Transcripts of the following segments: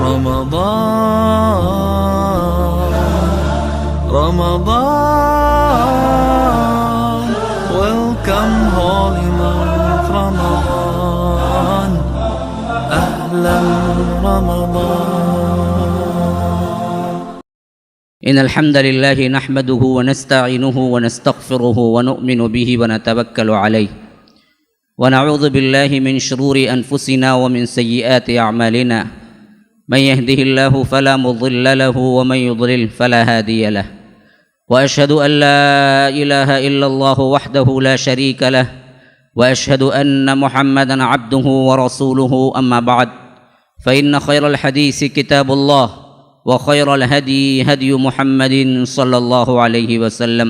Ramzan Ramzan welcome holy month رمضان أهلا رمضان. إن الحمد لله نحمده ونستعينه ونستغفره ونؤمن به ونتوكل عليه ونعوذ بالله من شرور أنفسنا ومن سيئات أعمالنا من يهده الله فلا مضل له ومن يضلل فلا هادي له وأشهد أن لا إله إلا الله وحده لا شريك له وأشهد أن محمدًا عبده ورسوله أما بعد فإن خير الحديث كتاب الله وخير الهدي هدي محمد صلى الله عليه وسلم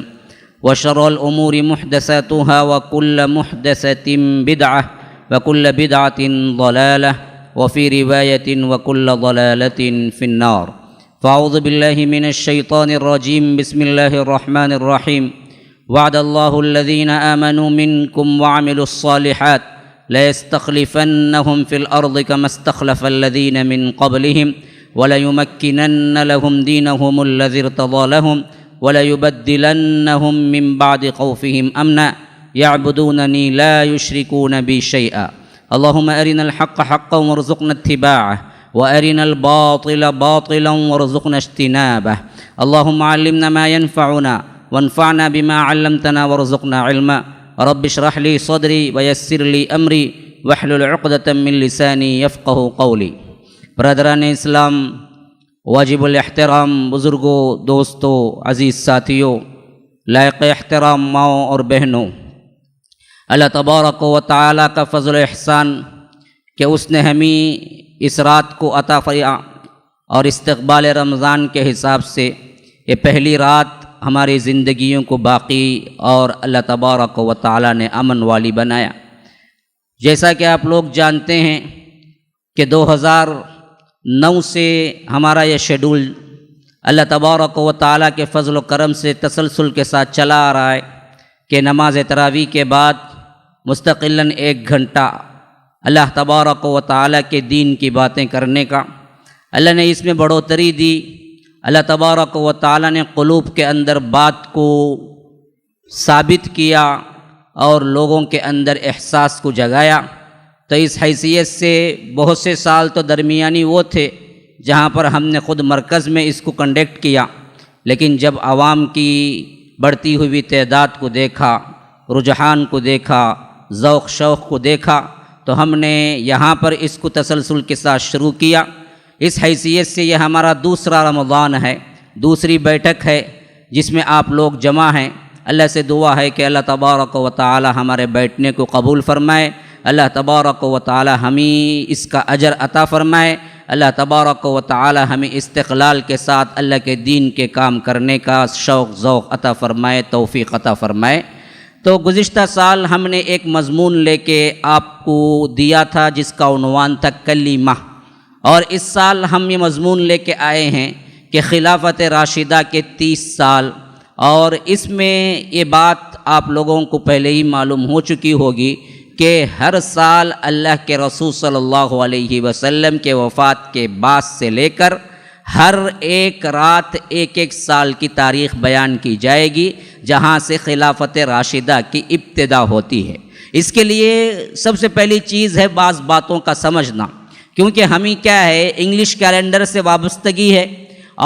وشر الأمور محدثاتها وكل محدثة بدعة وكل بدعة ضلالة وفي رواية وكل ضلالة في النار. فأعوذ بالله من الشيطان الرجيم. بسم الله الرحمن الرحيم. وعد الله الذين آمنوا منكم وعملوا الصالحات ليستخلفنهم في الأرض كما استخلف الذين من قبلهم وليمكنن لهم دينهم الذي ارتضى لهم وليبدلنهم من بعد خوفهم أمنا يعبدونني لا يشركون بي شيئا. اللهم أرنا الحق حقا وارزقنا اتباعه وأرنا الباطل باطلا وارزقنا اجتنابه. اللهم علمنا ما ينفعنا وانفعنا بما علمتنا وارزقنا علما. رب اشرح لي صدري ويسر لي أمري واحلل عقدة من لساني يفقه قولي. برادران اسلام، واجب الاحترام بزرگوں، دوستوں، عزیز ساتھیوں، لائق احترام ماؤں اور بہنوں، اللہ تبارک و تعالیٰ کا فضل و احسان کہ اس نے ہمیں اس رات کو عطا فرمایا اور استقبال رمضان کے حساب سے یہ پہلی رات ہماری زندگیوں کو باقی اور اللہ تبارک و تعالیٰ نے امن والی بنایا. جیسا کہ آپ لوگ جانتے ہیں کہ 2009 سے ہمارا یہ شیڈول اللہ تبارک و تعالیٰ کے فضل و کرم سے تسلسل کے ساتھ چلا آ رہا ہے کہ نماز تراویح کے بعد مستقلاً 1 گھنٹہ اللہ تبارک و تعالیٰ کے دین کی باتیں کرنے کا. اللہ نے اس میں بڑھوتری دی. اللہ تبارک و تعالیٰ نے قلوب کے اندر بات کو ثابت کیا اور لوگوں کے اندر احساس کو جگایا. تو اس حیثیت سے بہت سے سال تو درمیانی وہ تھے جہاں پر ہم نے خود مرکز میں اس کو کنڈکٹ کیا، لیکن جب عوام کی بڑھتی ہوئی تعداد کو دیکھا، رجحان کو دیکھا، ذوق شوق کو دیکھا، تو ہم نے یہاں پر اس کو تسلسل کے ساتھ شروع کیا. اس حیثیت سے یہ ہمارا دوسرا رمضان ہے، دوسری بیٹھک ہے جس میں آپ لوگ جمع ہیں. اللہ سے دعا ہے کہ اللہ تبارک و تعالی ہمارے بیٹھنے کو قبول فرمائے. اللہ تبارک و تعالی ہمیں اس کا اجر عطا فرمائے. اللہ تبارک و تعالی ہمیں استقلال کے ساتھ اللہ کے دین کے کام کرنے کا شوق ذوق عطا فرمائے، توفیق عطا فرمائے. تو گزشتہ سال ہم نے ایک مضمون لے کے آپ کو دیا تھا جس کا عنوان تھا کلمہ، اور اس سال ہم یہ مضمون لے کے آئے ہیں کہ خلافت راشدہ کے 30 سال. اور اس میں یہ بات آپ لوگوں کو پہلے ہی معلوم ہو چکی ہوگی کہ ہر سال اللہ کے رسول صلی اللہ علیہ وسلم کے وفات کے بعد سے لے کر ہر ایک رات ایک سال کی تاریخ بیان کی جائے گی جہاں سے خلافت راشدہ کی ابتدا ہوتی ہے. اس کے لیے سب سے پہلی چیز ہے بعض باتوں کا سمجھنا، کیونکہ ہمیں کیا ہے انگلش کیلنڈر سے وابستگی ہے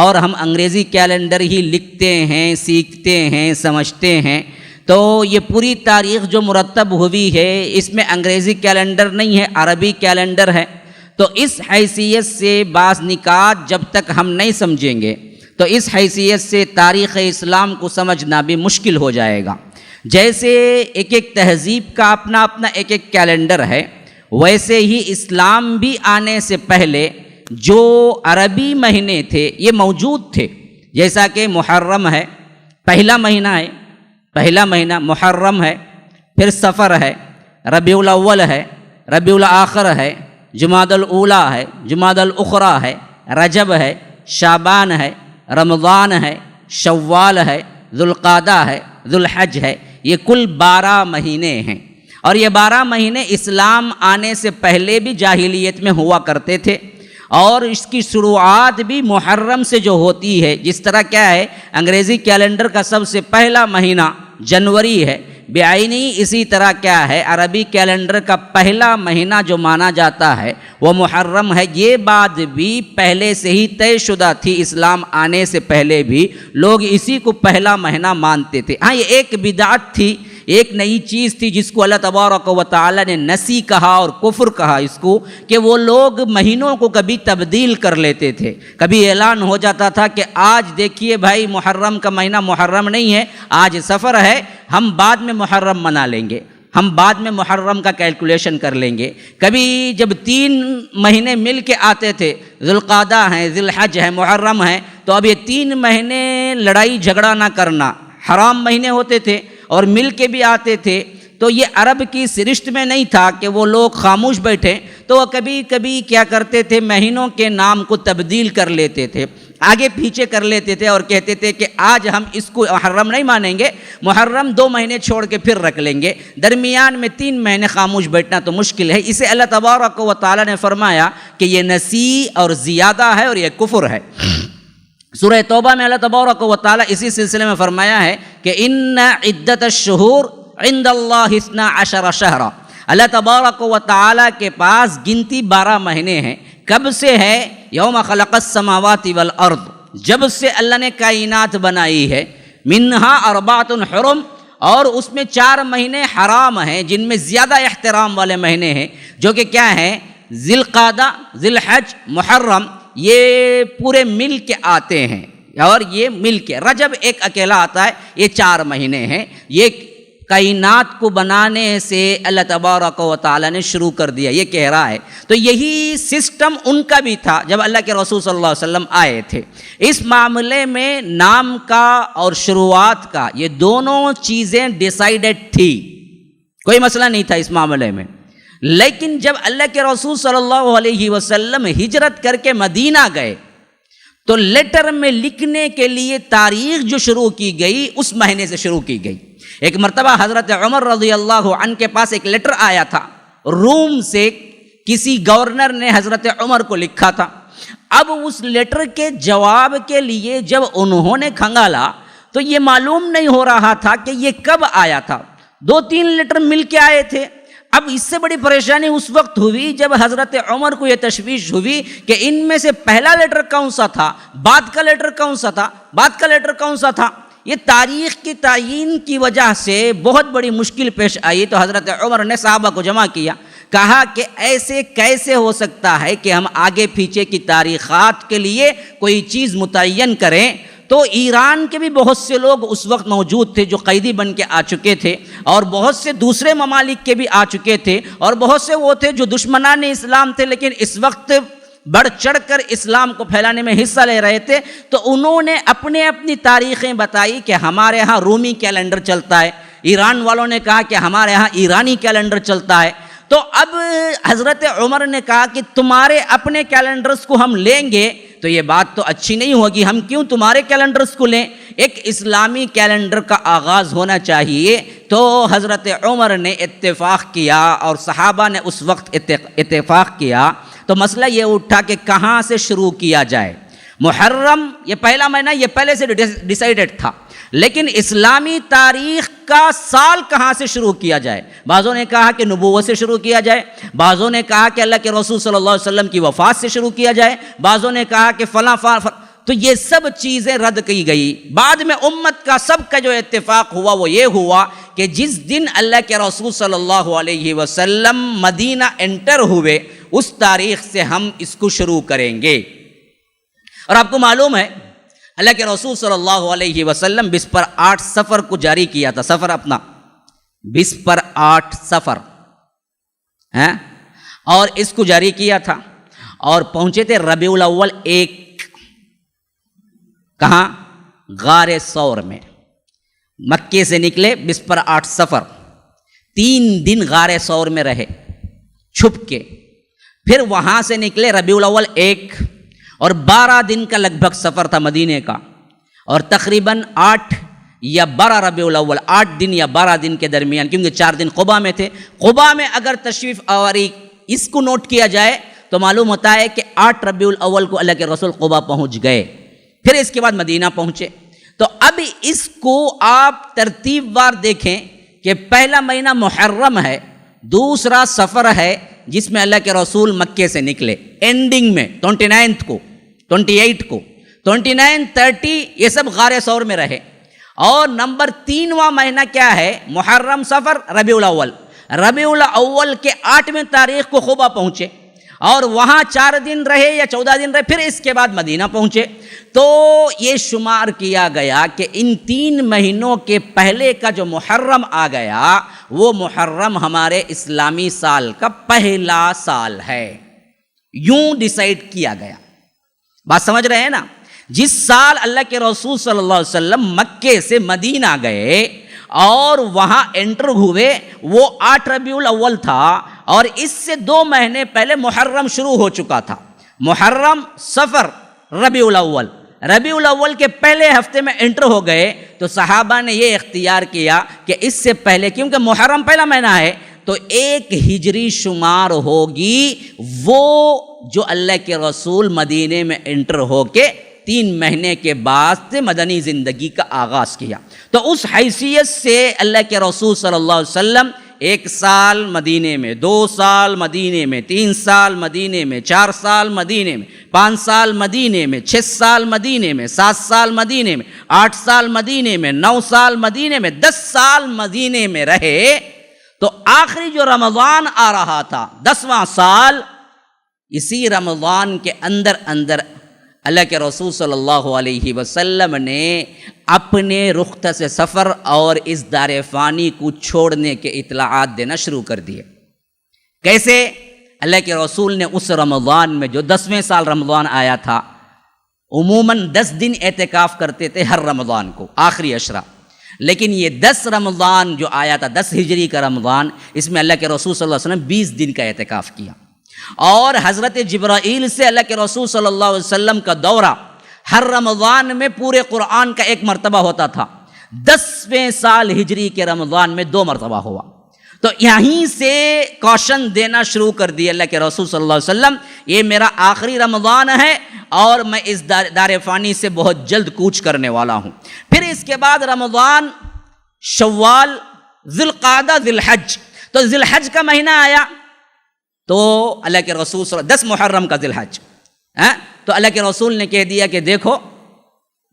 اور ہم انگریزی کیلنڈر ہی لکھتے ہیں، سیکھتے ہیں، سمجھتے ہیں. تو یہ پوری تاریخ جو مرتب ہوئی ہے اس میں انگریزی کیلنڈر نہیں ہے، عربی کیلنڈر ہے. تو اس حیثیت سے بعض نکات جب تک ہم نہیں سمجھیں گے تو اس حیثیت سے تاریخ اسلام کو سمجھنا بھی مشکل ہو جائے گا. جیسے ایک تہذیب کا اپنا اپنا ایک کیلنڈر ہے، ویسے ہی اسلام بھی آنے سے پہلے جو عربی مہینے تھے یہ موجود تھے. جیسا کہ محرم ہے، پہلا مہینہ محرم ہے، پھر صفر ہے، ربیع الاول ہے، ربیع الاخر ہے، جمادی الاولیٰ ہے، جمادی الاخری ہے، رجب ہے، شعبان ہے، رمضان ہے، شوال ہے، ذوالقعدہ ہے، ذوالحج ہے. یہ کل 12 مہینے ہیں، اور یہ 12 مہینے اسلام آنے سے پہلے بھی جاہلیت میں ہوا کرتے تھے. اور اس کی شروعات بھی محرم سے جو ہوتی ہے، جس طرح کیا ہے انگریزی کیلنڈر کا سب سے پہلا مہینہ جنوری ہے، بعینی اسی طرح کیا ہے عربی کیلنڈر کا پہلا مہینہ جو مانا جاتا ہے وہ محرم ہے۔ یہ بات بھی پہلے سے ہی طے شدہ تھی، اسلام آنے سے پہلے بھی لوگ اسی کو پہلا مہینہ مانتے تھے۔ ہاں یہ ایک بدعت تھی، ایک نئی چیز تھی جس کو اللہ تبارک و تعالی نے نسی کہا اور کفر کہا اس کو، کہ وہ لوگ مہینوں کو کبھی تبدیل کر لیتے تھے۔ کبھی اعلان ہو جاتا تھا کہ آج دیکھیے بھائی محرم کا مہینہ محرم نہیں ہے، آج سفر ہے، ہم بعد میں محرم منا لیں گے، ہم بعد میں محرم کا کیلکولیشن کر لیں گے۔ کبھی جب 3 مہینے مل کے آتے تھے، ذوالقعدہ ہیں، ذی الحج ہے، محرم ہے، تو اب یہ 3 مہینے لڑائی جھگڑا نہ کرنا، حرام مہینے ہوتے تھے اور مل کے بھی آتے تھے، تو یہ عرب کی سرشت میں نہیں تھا کہ وہ لوگ خاموش بیٹھیں، تو وہ کبھی کبھی کیا کرتے تھے مہینوں کے نام کو تبدیل کر لیتے تھے، آگے پیچھے کر لیتے تھے اور کہتے تھے کہ آج ہم اس کو محرم نہیں مانیں گے، محرم 2 مہینے چھوڑ کے پھر رکھ لیں گے، درمیان میں 3 مہینے خاموش بیٹھنا تو مشکل ہے۔ اسے اللہ تبارک و تعالی نے فرمایا کہ یہ نسی اور زیادہ ہے اور یہ کفر ہے۔ سورہ توبہ میں اللہ تبارک و تعالی اسی سلسلے میں فرمایا ہے کہ ان عدت الشہور عند اللہ 12 شہرا، اللہ تبارک و تعالی کے پاس گنتی 12 مہینے ہیں۔ کب سے ہے؟ یوم خلق السماوات والارض، جب سے اللہ نے کائنات بنائی ہے، منہا 4 حرم، اور اس میں 4 مہینے حرام ہیں جن میں زیادہ احترام والے مہینے ہیں، جو کہ کیا ہیں؟ ذی القعدہ، ذی الحج، محرم، یہ پورے مل کے آتے ہیں، اور یہ مل کے رجب ایک اکیلا آتا ہے، یہ 4 مہینے ہیں۔ یہ کائنات کو بنانے سے اللہ تبارک و تعالی نے شروع کر دیا، یہ کہہ رہا ہے۔ تو یہی سسٹم ان کا بھی تھا جب اللہ کے رسول صلی اللہ علیہ وسلم آئے تھے۔ اس معاملے میں نام کا اور شروعات کا یہ دونوں چیزیں ڈیسائیڈڈ تھی، کوئی مسئلہ نہیں تھا اس معاملے میں۔ لیکن جب اللہ کے رسول صلی اللہ علیہ وسلم ہجرت کر کے مدینہ گئے تو لیٹر میں لکھنے کے لیے تاریخ جو شروع کی گئی اس مہینے سے شروع کی گئی۔ ایک مرتبہ حضرت عمر رضی اللہ عنہ کے پاس ایک لیٹر آیا تھا، روم سے کسی گورنر نے حضرت عمر کو لکھا تھا۔ اب اس لیٹر کے جواب کے لیے جب انہوں نے کھنگالا تو یہ معلوم نہیں ہو رہا تھا کہ یہ کب آیا تھا، 2-3 لیٹر مل کے آئے تھے۔ اب اس سے بڑی پریشانی اس وقت ہوئی جب حضرت عمر کو یہ تشویش ہوئی کہ ان میں سے پہلا لیٹر کون سا تھا، بعد کا لیٹر کون سا تھا، بعد کا لیٹر کون سا تھا۔ یہ تاریخ کی تعیین کی وجہ سے بہت بڑی مشکل پیش آئی، تو حضرت عمر نے صحابہ کو جمع کیا، کہا کہ ایسے کیسے ہو سکتا ہے کہ ہم آگے پیچھے کی تاریخات کے لیے کوئی چیز متعین کریں۔ تو ایران کے بھی بہت سے لوگ اس وقت موجود تھے جو قیدی بن کے آ چکے تھے، اور بہت سے دوسرے ممالک کے بھی آ چکے تھے، اور بہت سے وہ تھے جو دشمنان اسلام تھے لیکن اس وقت بڑھ چڑھ کر اسلام کو پھیلانے میں حصہ لے رہے تھے۔ تو انہوں نے اپنی تاریخیں بتائی کہ ہمارے ہاں رومی کیلنڈر چلتا ہے، ایران والوں نے کہا کہ ہمارے ہاں ایرانی کیلنڈر چلتا ہے۔ تو اب حضرت عمر نے کہا کہ تمہارے اپنے کیلنڈرز کو ہم لیں گے تو یہ بات تو اچھی نہیں ہوگی، ہم کیوں تمہارے کیلنڈرز کو لیں، ایک اسلامی کیلنڈر کا آغاز ہونا چاہیے۔ تو حضرت عمر نے اتفاق کیا اور صحابہ نے اس وقت اتفاق کیا، تو مسئلہ یہ اٹھا کہ کہاں سے شروع کیا جائے۔ محرم یہ پہلا مہینہ یہ پہلے سے ڈیسائیڈڈ تھا، لیکن اسلامی تاریخ کا سال کہاں سے شروع کیا جائے؟ بعضوں نے کہا کہ نبوت سے شروع کیا جائے، بعضوں نے کہا کہ اللہ کے رسول صلی اللہ علیہ وسلم کی وفات سے شروع کیا جائے، بعضوں نے کہا کہ فلاں تو یہ سب چیزیں رد کی گئی۔ بعد میں امت کا سب کا جو اتفاق ہوا وہ یہ ہوا کہ جس دن اللہ کے رسول صلی اللہ علیہ وسلم مدینہ انٹر ہوئے اس تاریخ سے ہم اس کو شروع کریں گے۔ اور آپ کو معلوم ہے اللہ کے رسول صلی اللہ علیہ وسلم 20/8 سفر کو جاری کیا تھا، سفر اپنا 20/8 سفر ہے، اور اس کو جاری کیا تھا، اور پہنچے تھے ربیع الاول 1، کہاں؟ غار ثور میں۔ مکے سے نکلے 20/8 سفر، 3 دن غار ثور میں رہے چھپ کے، پھر وہاں سے نکلے ربیع الاول 1، اور 12 دن کا لگ بھگ سفر تھا مدینے کا، اور تقریباً 8 یا 12 ربیع الاول، 8 دن یا 12 دن کے درمیان، کیونکہ 4 دن قباء میں تھے۔ قباء میں اگر تشریف آوری اس کو نوٹ کیا جائے تو معلوم ہوتا ہے کہ 8 ربیع الاول کو اللہ کے رسول قبا پہنچ گئے، پھر اس کے بعد مدینہ پہنچے۔ تو اب اس کو آپ ترتیب وار دیکھیں کہ پہلا مہینہ محرم ہے، دوسرا سفر ہے جس میں اللہ کے رسول مکے سے نکلے اینڈنگ میں 29 کو 28 کو 29 30 یہ سب غار ثور میں رہے، اور نمبر 3واں مہینہ کیا ہے؟ محرم سفر ربیع الاول، ربیع الاول کے 8ویں تاریخ کو قبا پہنچے اور وہاں 4 دن رہے یا 14 دن رہے، پھر اس کے بعد مدینہ پہنچے۔ تو یہ شمار کیا گیا کہ ان 3 مہینوں کے پہلے کا جو محرم آ گیا وہ محرم ہمارے اسلامی سال کا پہلا سال ہے، یوں ڈیسائیڈ کیا گیا۔ بات سمجھ رہے ہیں نا؟ جس سال اللہ کے رسول صلی اللہ علیہ وسلم مکے سے مدینہ گئے اور وہاں انٹر ہوئے وہ 8 ربیع الاول تھا، اور اس سے 2 مہینے پہلے محرم شروع ہو چکا تھا۔ محرم سفر ربیع الاول، ربیع الاول کے پہلے ہفتے میں انٹر ہو گئے، تو صحابہ نے یہ اختیار کیا کہ اس سے پہلے، کیونکہ محرم پہلا مہینہ ہے تو 1 ہجری شمار ہوگی، وہ جو اللہ کے رسول مدینے میں انٹر ہو کے 3 مہینے کے بعد سے مدنی زندگی کا آغاز کیا۔ تو اس حیثیت سے اللہ کے رسول صلی اللہ علیہ وسلم 1 سال مدینے میں، 2 سال مدینے میں، 3 سال مدینے میں، 4 سال مدینے میں، 5 سال مدینے میں، 6 سال مدینے میں، 7 سال مدینے میں، 8 سال مدینے میں، 9 سال مدینے میں، 10 سال مدینے میں رہے۔ تو آخری جو رمضان آ رہا تھا 10واں سال، اسی رمضان کے اندر اللہ کے رسول صلی اللہ علیہ وسلم نے اپنے رخت سے سفر اور اس دار فانی کو چھوڑنے کے اطلاعات دینا شروع کر دیے۔ کیسے؟ اللہ کے رسول نے اس رمضان میں جو 10ویں سال رمضان آیا تھا، عموماً 10 دن اعتکاف کرتے تھے ہر رمضان کو، آخری عشرہ، لیکن یہ 10 رمضان جو آیا تھا، 10 ہجری کا رمضان، اس میں اللہ کے رسول صلی اللہ علیہ وسلم 20 دن کا اعتکاف کیا، اور حضرت جبرائیل سے اللہ کے رسول صلی اللہ علیہ وسلم کا دورہ ہر رمضان میں پورے قرآن کا 1 مرتبہ ہوتا تھا، 10ویں سال ہجری کے رمضان میں 2 مرتبہ ہوا۔ تو یہیں سے کوشن دینا شروع کر دی اللہ کے رسول صلی اللہ علیہ وسلم، یہ میرا آخری رمضان ہے اور میں اس دار فانی سے بہت جلد کوچ کرنے والا ہوں۔ پھر اس کے بعد رمضان، شوال، ذی القعدہ، ذی الحج۔ تو ذی الحج کا مہینہ آیا تو اللہ کے رسول 10 محرم کا ذی الحج، تو اللہ کے رسول نے کہہ دیا کہ دیکھو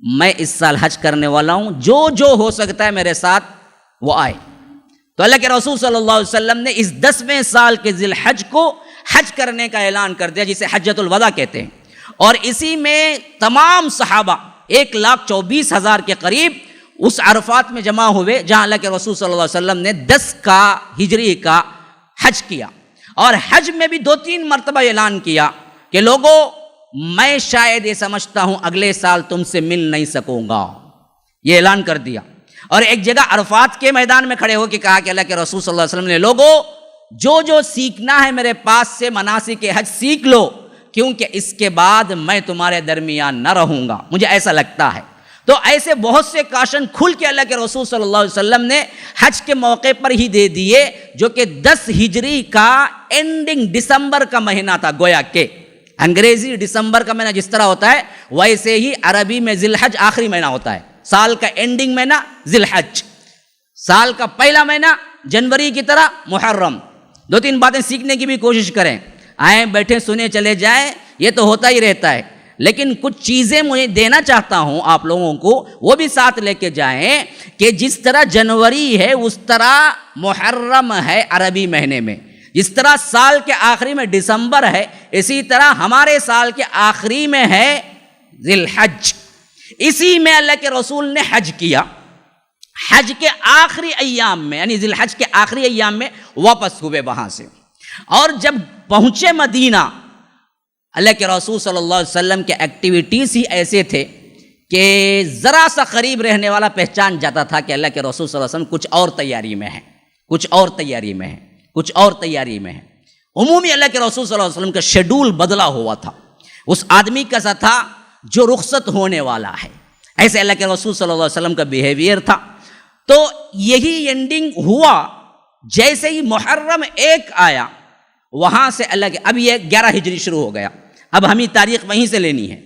میں اس سال حج کرنے والا ہوں، جو ہو سکتا ہے میرے ساتھ وہ آئے۔ تو اللہ کے رسول صلی اللہ علیہ وسلم نے اس 10ویں سال کے ذی الحج کو حج کرنے کا اعلان کر دیا، جسے حجۃ الوداع کہتے ہیں، اور اسی میں تمام صحابہ 1,24,000 کے قریب اس عرفات میں جمع ہوئے جہاں اللہ کے رسول صلی اللہ علیہ وسلم نے 10 کا ہجری کا حج کیا، اور حج میں بھی 2-3 مرتبہ اعلان کیا کہ لوگوں میں شاید یہ سمجھتا ہوں اگلے سال تم سے مل نہیں سکوں گا، یہ اعلان کر دیا۔ اور ایک جگہ عرفات کے میدان میں کھڑے ہو کے کہا کہ اللہ کے رسول صلی اللہ علیہ وسلم نے لوگوں جو سیکھنا ہے میرے پاس سے مناسک حج سیکھ لو، کیونکہ اس کے بعد میں تمہارے درمیان نہ رہوں گا، مجھے ایسا لگتا ہے۔ تو ایسے بہت سے کاشن کھل کے اللہ کے رسول صلی اللہ علیہ وسلم نے حج کے موقع پر ہی دے دیے، جو کہ 10 ہجری کا اینڈنگ دسمبر کا مہینہ تھا، گویا کہ انگریزی دسمبر کا مہینہ جس طرح ہوتا ہے ویسے ہی عربی میں ذی الحج آخری مہینہ ہوتا ہے، سال کا اینڈنگ مہینہ ذی الحج، سال کا پہلا مہینہ جنوری کی طرح محرم۔ 2-3 باتیں سیکھنے کی بھی کوشش کریں، آئیں بیٹھیں سنے چلے جائیں، یہ تو ہوتا ہی رہتا ہے، لیکن کچھ چیزیں مجھے دینا چاہتا ہوں آپ لوگوں کو، وہ بھی ساتھ لے کے جائیں کہ جس طرح جنوری ہے اس طرح محرم ہے عربی مہینے میں، جس طرح سال کے آخری میں دسمبر ہے اسی طرح ہمارے سال کے آخری میں ہے ذی الحج۔ اسی میں اللہ کے رسول نے حج کیا، حج کے آخری ایام میں یعنی ذی الحج کے آخری ایام میں واپس ہوئے وہاں سے، اور جب پہنچے مدینہ اللہ کے رسول صلی اللہ علیہ وسلم کے ایکٹیویٹیز ہی ایسے تھے کہ ذرا سا قریب رہنے والا پہچان جاتا تھا کہ اللہ کے رسول صلی اللہ علیہ وسلم کچھ اور تیاری میں ہے، کچھ اور تیاری میں ہے، کچھ اور تیاری میں ہے۔ عمومی اللہ کے رسول صلی اللہ علیہ وسلم کا شیڈول بدلا ہوا تھا، اس آدمی کا سا تھا جو رخصت ہونے والا ہے، ایسے اللہ کے رسول صلی اللہ علیہ وسلم کا بیہیویئر تھا۔ تو یہی اینڈنگ ہوا، جیسے ہی محرم 1 آیا وہاں سے اللہ کے، اب یہ 11 ہجری شروع ہو گیا، اب ہمیں تاریخ وہیں سے لینی ہے۔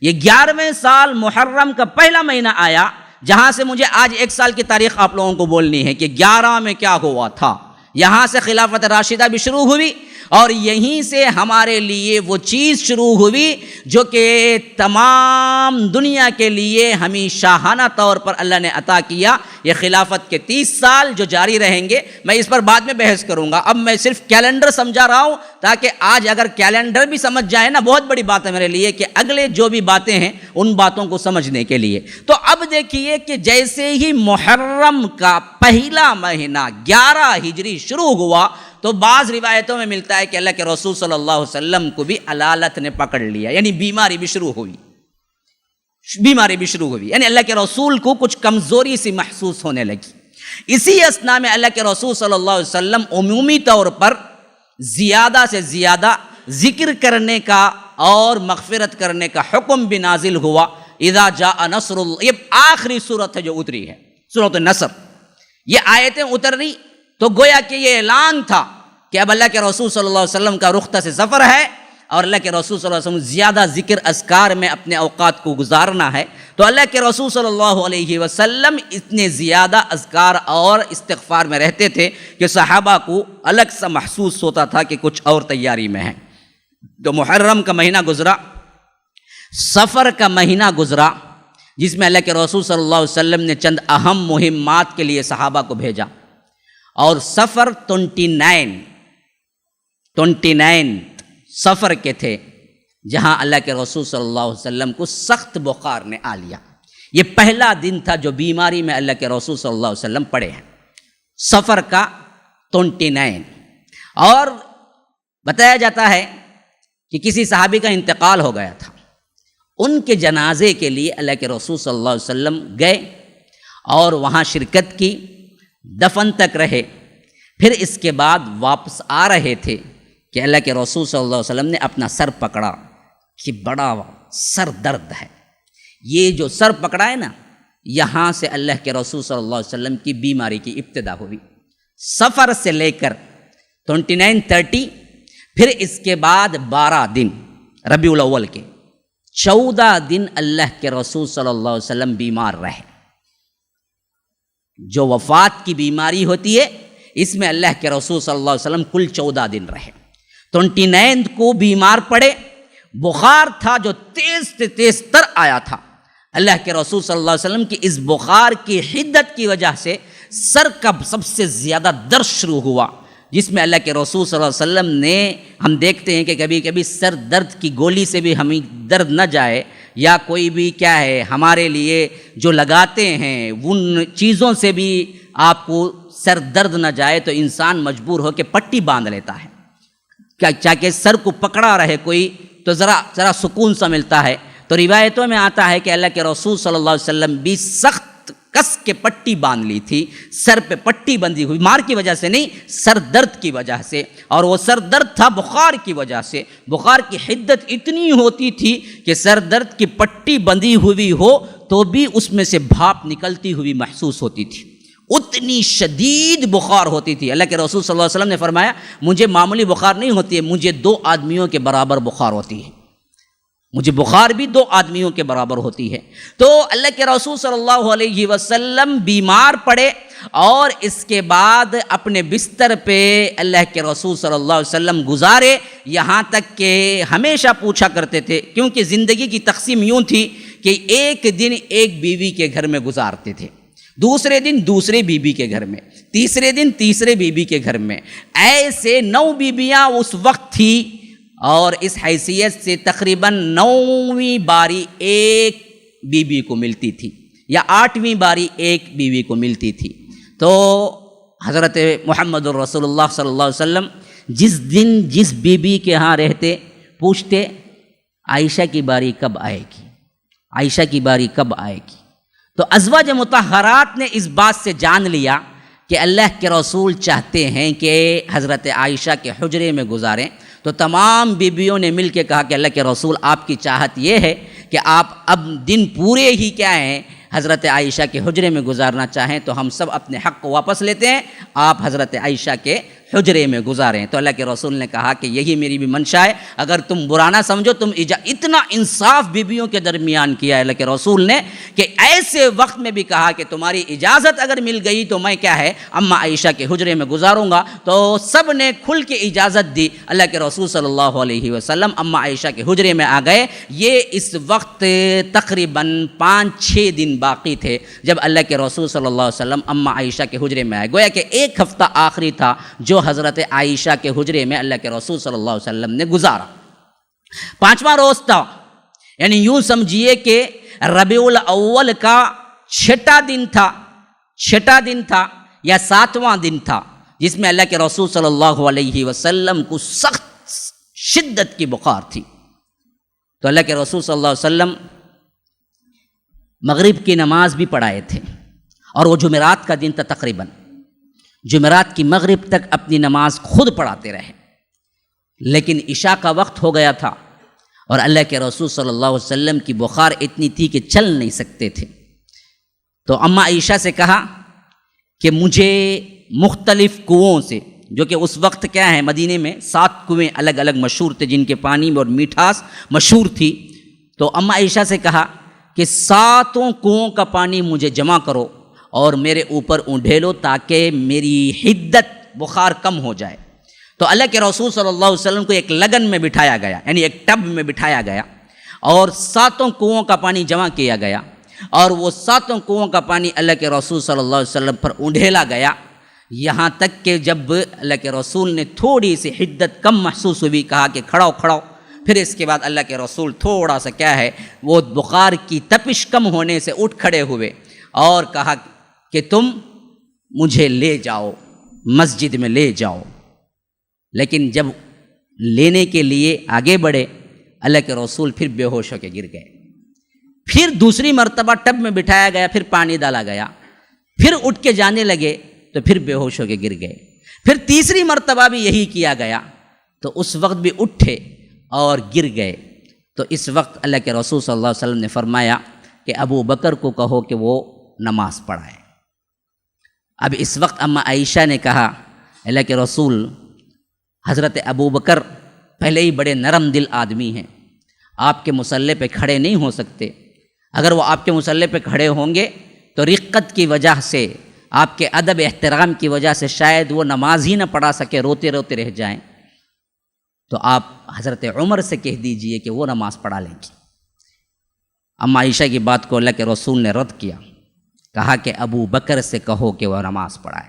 یہ 11ویں سال محرم کا پہلا مہینہ آیا، جہاں سے مجھے آج 1 سال کی تاریخ آپ لوگوں کو بولنی ہے کہ 11 میں کیا ہوا تھا۔ یہاں سے خلافت راشدہ بھی شروع ہوئی، اور یہیں سے ہمارے لیے وہ چیز شروع ہوئی جو کہ تمام دنیا کے لیے ہمیں شاہانہ طور پر اللہ نے عطا کیا۔ یہ خلافت کے 30 سال جو جاری رہیں گے، میں اس پر بعد میں بحث کروں گا، اب میں صرف کیلنڈر سمجھا رہا ہوں تاکہ آج اگر کیلنڈر بھی سمجھ جائے نا، بہت بڑی بات ہے میرے لیے کہ اگلے جو بھی باتیں ہیں ان باتوں کو سمجھنے کے لیے۔ تو اب دیکھیے کہ جیسے ہی محرم کا پہلا مہینہ 11 ہجری شروع ہوا تو بعض روایتوں میں ملتا ہے کہ اللہ کے رسول صلی اللہ علیہ وسلم کو بھی علالت نے پکڑ لیا، یعنی بیماری بھی شروع ہوئی، یعنی اللہ کے رسول کو کچھ کمزوری سی محسوس ہونے لگی۔ اسی اثناء میں اللہ کے رسول صلی اللہ علیہ وسلم عمومی طور پر زیادہ سے زیادہ ذکر کرنے کا اور مغفرت کرنے کا حکم بھی نازل ہوا۔ اذا جاء نصر اللہ، یہ آخری صورت ہے جو اتری ہے، سورۃ النصر۔ یہ آیتیں اتر رہی تو گویا کہ یہ اعلان تھا کہ اب اللہ کے رسول صلی اللہ علیہ وسلم کا رخصت سے سفر ہے، اور اللہ کے رسول صلی اللہ علیہ وسلم زیادہ ذکر اذکار میں اپنے اوقات کو گزارنا ہے۔ تو اللہ کے رسول صلی اللہ علیہ وسلم اتنے زیادہ اذکار اور استغفار میں رہتے تھے کہ صحابہ کو الگ سا محسوس ہوتا تھا کہ کچھ اور تیاری میں ہے۔ تو محرم کا مہینہ گزرا، سفر کا مہینہ گزرا، جس میں اللہ کے رسول صلی اللہ علیہ وسلم نے چند اہم مہمات کے لیے صحابہ کو بھیجا، اور سفر 29 سفر کے تھے، جہاں اللہ کے رسول صلی اللہ علیہ وسلم کو سخت بخار نے آ لیا۔ یہ پہلا دن تھا جو بیماری میں اللہ کے رسول صلی اللہ علیہ وسلم پڑے ہیں، سفر کا 29۔ اور بتایا جاتا ہے کہ کسی صحابی کا انتقال ہو گیا تھا، ان کے جنازے کے لیے اللہ کے رسول صلی اللہ علیہ وسلم گئے اور وہاں شرکت کی، دفن تک رہے۔ پھر اس کے بعد واپس آ رہے تھے کہ اللہ کے رسول صلی اللہ علیہ وسلم نے اپنا سر پکڑا کہ بڑا سر درد ہے۔ یہ جو سر پکڑا ہے نا، یہاں سے اللہ کے رسول صلی اللہ علیہ وسلم کی بیماری کی ابتدا ہوئی، سفر سے لے کر 29-30، پھر اس کے بعد 12 دن ربیع الاول کے 14 دن اللہ کے رسول صلی اللہ علیہ وسلم بیمار رہے۔ جو وفات کی بیماری ہوتی ہے اس میں اللہ کے رسول صلی اللہ علیہ وسلم کل 14 دن رہے۔ 29 کو بیمار پڑے، بخار تھا جو تیز تر آیا تھا۔ اللہ کے رسول صلی اللہ علیہ وسلم کی اس بخار کی حدت کی وجہ سے سر کا سب سے زیادہ درد شروع ہوا، جس میں اللہ کے رسول صلی اللہ علیہ وسلم نے، ہم دیکھتے ہیں کہ کبھی کبھی سر درد کی گولی سے بھی ہمیں درد نہ جائے، یا کوئی بھی کیا ہے ہمارے لیے جو لگاتے ہیں ان چیزوں سے بھی آپ کو سر درد نہ جائے تو انسان مجبور ہو کہ پٹی باندھ لیتا ہے، چاہے سر کو پکڑا رہے کوئی تو ذرا سکون سا ملتا ہے۔ تو روایتوں میں آتا ہے کہ اللہ کے رسول صلی اللہ علیہ وسلم بھی سخت کس کے پٹی باندھ لی تھی، سر پہ پٹی بندھی ہوئی، مار کی وجہ سے نہیں، سر درد کی وجہ سے، اور وہ سر درد تھا بخار کی وجہ سے۔ بخار کی حدت اتنی ہوتی تھی کہ سر درد کی پٹی بندھی ہوئی ہو تو بھی اس میں سے بھاپ نکلتی ہوئی محسوس ہوتی تھی، اتنی شدید بخار ہوتی تھی۔ اللہ کے رسول صلی اللہ علیہ وسلم نے فرمایا مجھے معمولی بخار نہیں ہوتی ہے، مجھے 2 آدمیوں کے برابر بخار ہوتی ہے، مجھے بخار بھی 2 آدمیوں کے برابر ہوتی ہے۔ تو اللہ کے رسول صلی اللہ علیہ وسلم بیمار پڑے، اور اس کے بعد اپنے بستر پہ اللہ کے رسول صلی اللہ علیہ وسلم گزارے، یہاں تک کہ ہمیشہ پوچھا کرتے تھے، کیونکہ زندگی کی تقسیم یوں تھی کہ ایک دن ایک بیوی کے گھر میں گزارتے تھے، دوسرے دن دوسرے بیوی کے گھر میں، تیسرے دن تیسرے بیوی کے گھر میں، ایسے 9 بیویاں اس وقت تھی، اور اس حیثیت سے تقریباً 9ویں باری ایک بیوی کو ملتی تھی، یا 8ویں باری ایک بیوی کو ملتی تھی۔ تو حضرت محمد الرسول اللہ صلی اللہ علیہ وسلم جس دن جس بیوی کے ہاں رہتے پوچھتے عائشہ کی باری کب آئے گی، عائشہ کی باری کب آئے گی۔ تو ازواج مطہرات نے اس بات سے جان لیا کہ اللہ کے رسول چاہتے ہیں کہ حضرت عائشہ کے حجرے میں گزاریں، تو تمام بیویوں نے مل کے کہا کہ اللہ کے رسول آپ کی چاہت یہ ہے کہ آپ اب دن پورے ہی کیا ہیں حضرت عائشہ کے حجرے میں گزارنا چاہیں تو ہم سب اپنے حق کو واپس لیتے ہیں، آپ حضرت عائشہ کے حجرے میں گزاریں۔ تو اللہ کے رسول نے کہا کہ یہی میری بھی منشا ہے، اگر تم برا نہ سمجھو، تم اتنا انصاف بیویوں کے درمیان کیا ہے اللہ کے رسول نے کہ ایسے وقت میں بھی کہا کہ تمہاری اجازت اگر مل گئی تو میں کیا ہے اماں عائشہ کے حجرے میں گزاروں گا۔ تو سب نے کھل کے اجازت دی، اللہ کے رسول صلی اللہ علیہ وسلم اماں عائشہ کے حجرے میں آ گئے۔ یہ اس وقت تقریباً 5-6 دن باقی تھے جب اللہ کے رسول صلی اللہ علیہ وسلم اماں عائشہ کے حجرے میں آئے۔ گویا کہ 1 ہفتہ آخری تھا جو حضرت عائشہ کے حجرے میں اللہ کے رسول صلی اللہ علیہ وسلم نے گزارا۔ 5واں روز تھا، یعنی یوں سمجھیے کہ ربیع الاول کا 6واں دن تھا یا 7واں دن تھا، جس میں اللہ کے رسول صلی اللہ علیہ وسلم کو سخت شدت کی بخار تھی۔ تو اللہ کے رسول صلی اللہ علیہ وسلم مغرب کی نماز بھی پڑھائے تھے، اور وہ جمعرات کا دن تھا، تقریباً جمعرات کی مغرب تک اپنی نماز خود پڑھاتے رہے، لیکن عشاء کا وقت ہو گیا تھا اور اللہ کے رسول صلی اللہ علیہ وسلم کی بخار اتنی تھی کہ چل نہیں سکتے تھے۔ تو اماں عائشہ سے کہا کہ مجھے مختلف کنوؤں سے، جو کہ اس وقت کیا ہے مدینے میں 7 کنویں الگ الگ مشہور تھے جن کے پانی میں اور میٹھاس مشہور تھی، تو اماں عائشہ سے کہا کہ 7 کنوؤں کا پانی مجھے جمع کرو اور میرے اوپر اونڈھیلو تاکہ میری حدت بخار کم ہو جائے۔ تو اللہ کے رسول صلی اللہ علیہ وسلم کو ایک لگن میں بٹھایا گیا، یعنی ایک ٹب میں بٹھایا گیا، اور 7 کنوؤں کا پانی جمع کیا گیا، اور وہ 7 کنوؤں کا پانی اللہ کے رسول صلی اللہ علیہ وسلم پر اونڈھیلا گیا، یہاں تک کہ جب اللہ کے رسول نے تھوڑی سی حدت کم محسوس ہوئی، کہا کہ کھڑاؤ کھڑاؤ۔ پھر اس کے بعد اللہ کے رسول تھوڑا سا کیا ہے وہ بخار کی تپش کم ہونے سے اٹھ کھڑے ہوئے اور کہا کہ تم مجھے لے جاؤ، مسجد میں لے جاؤ۔ لیکن جب لینے کے لیے آگے بڑھے، اللہ کے رسول پھر بے ہوش ہو کے گر گئے۔ پھر دوسری مرتبہ ٹب میں بٹھایا گیا، پھر پانی ڈالا گیا، پھر اٹھ کے جانے لگے تو پھر بے ہوش ہو کے گر گئے۔ پھر تیسری مرتبہ بھی یہی کیا گیا تو اس وقت بھی اٹھے اور گر گئے۔ تو اس وقت اللہ کے رسول صلی اللہ علیہ وسلم نے فرمایا کہ ابو بکر کو کہو کہ وہ نماز پڑھائے۔ اب اس وقت اماں عائشہ نے کہا اللہ کے رسول، حضرت ابو بکر پہلے ہی بڑے نرم دل آدمی ہیں، آپ کے مصلے پہ کھڑے نہیں ہو سکتے، اگر وہ آپ کے مصلے پہ کھڑے ہوں گے تو رقت کی وجہ سے، آپ کے ادب احترام کی وجہ سے شاید وہ نماز ہی نہ پڑھا سکے، روتے روتے رہ جائیں، تو آپ حضرت عمر سے کہہ دیجئے کہ وہ نماز پڑھا لیں گی۔ اماں عائشہ کی بات کو اللہ کے رسول نے رد کیا، کہا کہ ابو بکر سے کہو کہ وہ نماز پڑھائے۔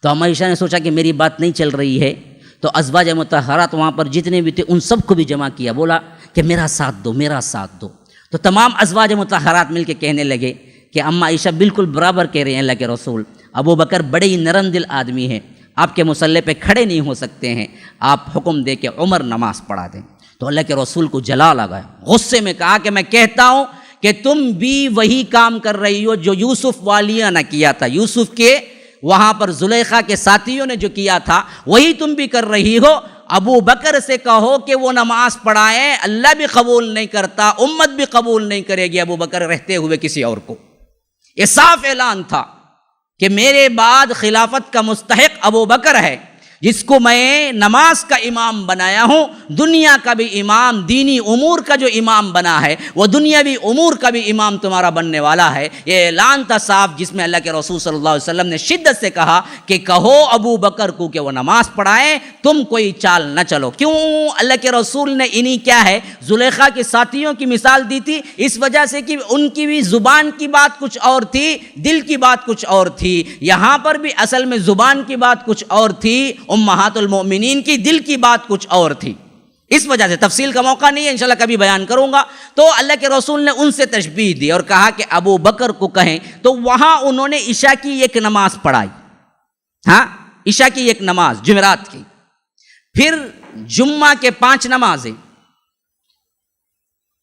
تو اماں عائشہ نے سوچا کہ میری بات نہیں چل رہی ہے، تو ازواج مطہرات وہاں پر جتنے بھی تھے ان سب کو بھی جمع کیا، بولا کہ میرا ساتھ دو، میرا ساتھ دو۔ تو تمام ازواج مطہرات مل کے کہنے لگے کہ اماں عائشہ بالکل برابر کہہ رہے ہیں اللہ کے رسول، ابو بکر بڑے ہی نرم دل آدمی ہیں، آپ کے مصلے پہ کھڑے نہیں ہو سکتے ہیں، آپ حکم دے کہ عمر نماز پڑھا دیں۔ تو اللہ کے رسول کو جلال آ گیا، غصے میں کہا کہ میں کہتا ہوں کہ تم بھی وہی کام کر رہی ہو جو یوسف والیہ نے کیا تھا، یوسف کے وہاں پر زلیخا کے ساتھیوں نے جو کیا تھا وہی تم بھی کر رہی ہو۔ ابو بکر سے کہو کہ وہ نماز پڑھائیں، اللہ بھی قبول نہیں کرتا، امت بھی قبول نہیں کرے گی ابو بکر رہتے ہوئے کسی اور کو۔ یہ صاف اعلان تھا کہ میرے بعد خلافت کا مستحق ابو بکر ہے، جس کو میں نماز کا امام بنایا ہوں، دنیا کا بھی امام، دینی امور کا جو امام بنا ہے وہ دنیاوی امور کا بھی امام تمہارا بننے والا ہے۔ یہ اعلان تھا صاف، جس میں اللہ کے رسول صلی اللہ علیہ وسلم نے شدت سے کہا کہ کہو ابو بکر کو کہ وہ نماز پڑھائیں، تم کوئی چال نہ چلو۔ کیوں اللہ کے رسول نے انہی کیا ہے زلیخا کے ساتھیوں کی مثال دی تھی؟ اس وجہ سے کہ ان کی بھی زبان کی بات کچھ اور تھی، دل کی بات کچھ اور تھی۔ یہاں پر بھی اصل میں زبان کی بات کچھ اور تھی، امہات المؤمنین کی دل کی بات کچھ اور تھی۔ اس وجہ سے تفصیل کا موقع نہیں ہے، انشاءاللہ کبھی بیان کروں گا۔ تو اللہ کے رسول نے ان سے تشبیہ دی اور کہا کہ ابو بکر کو کہیں، تو وہاں انہوں نے عشاء کی ایک نماز پڑھائی، ہاں عشاء کی ایک نماز جمعرات کی، پھر جمعہ کے 5 نمازیں،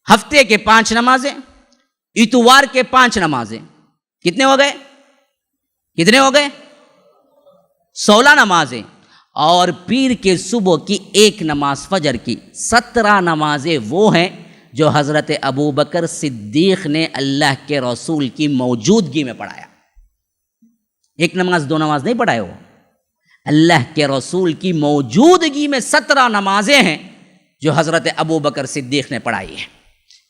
ہفتے کے 5 نمازیں، اتوار کے 5 نمازیں، کتنے ہو گئے؟ کتنے ہو گئے؟ 16 نمازیں، اور پیر کے صبح کی 1 نماز فجر کی۔ 17 نمازیں وہ ہیں جو حضرت ابو بکر صدیق نے اللہ کے رسول کی موجودگی میں پڑھایا۔ 1 نماز 2 نماز نہیں پڑھائے، وہ اللہ کے رسول کی موجودگی میں 17 نمازیں ہیں جو حضرت ابو بکر صدیق نے پڑھائی ہیں،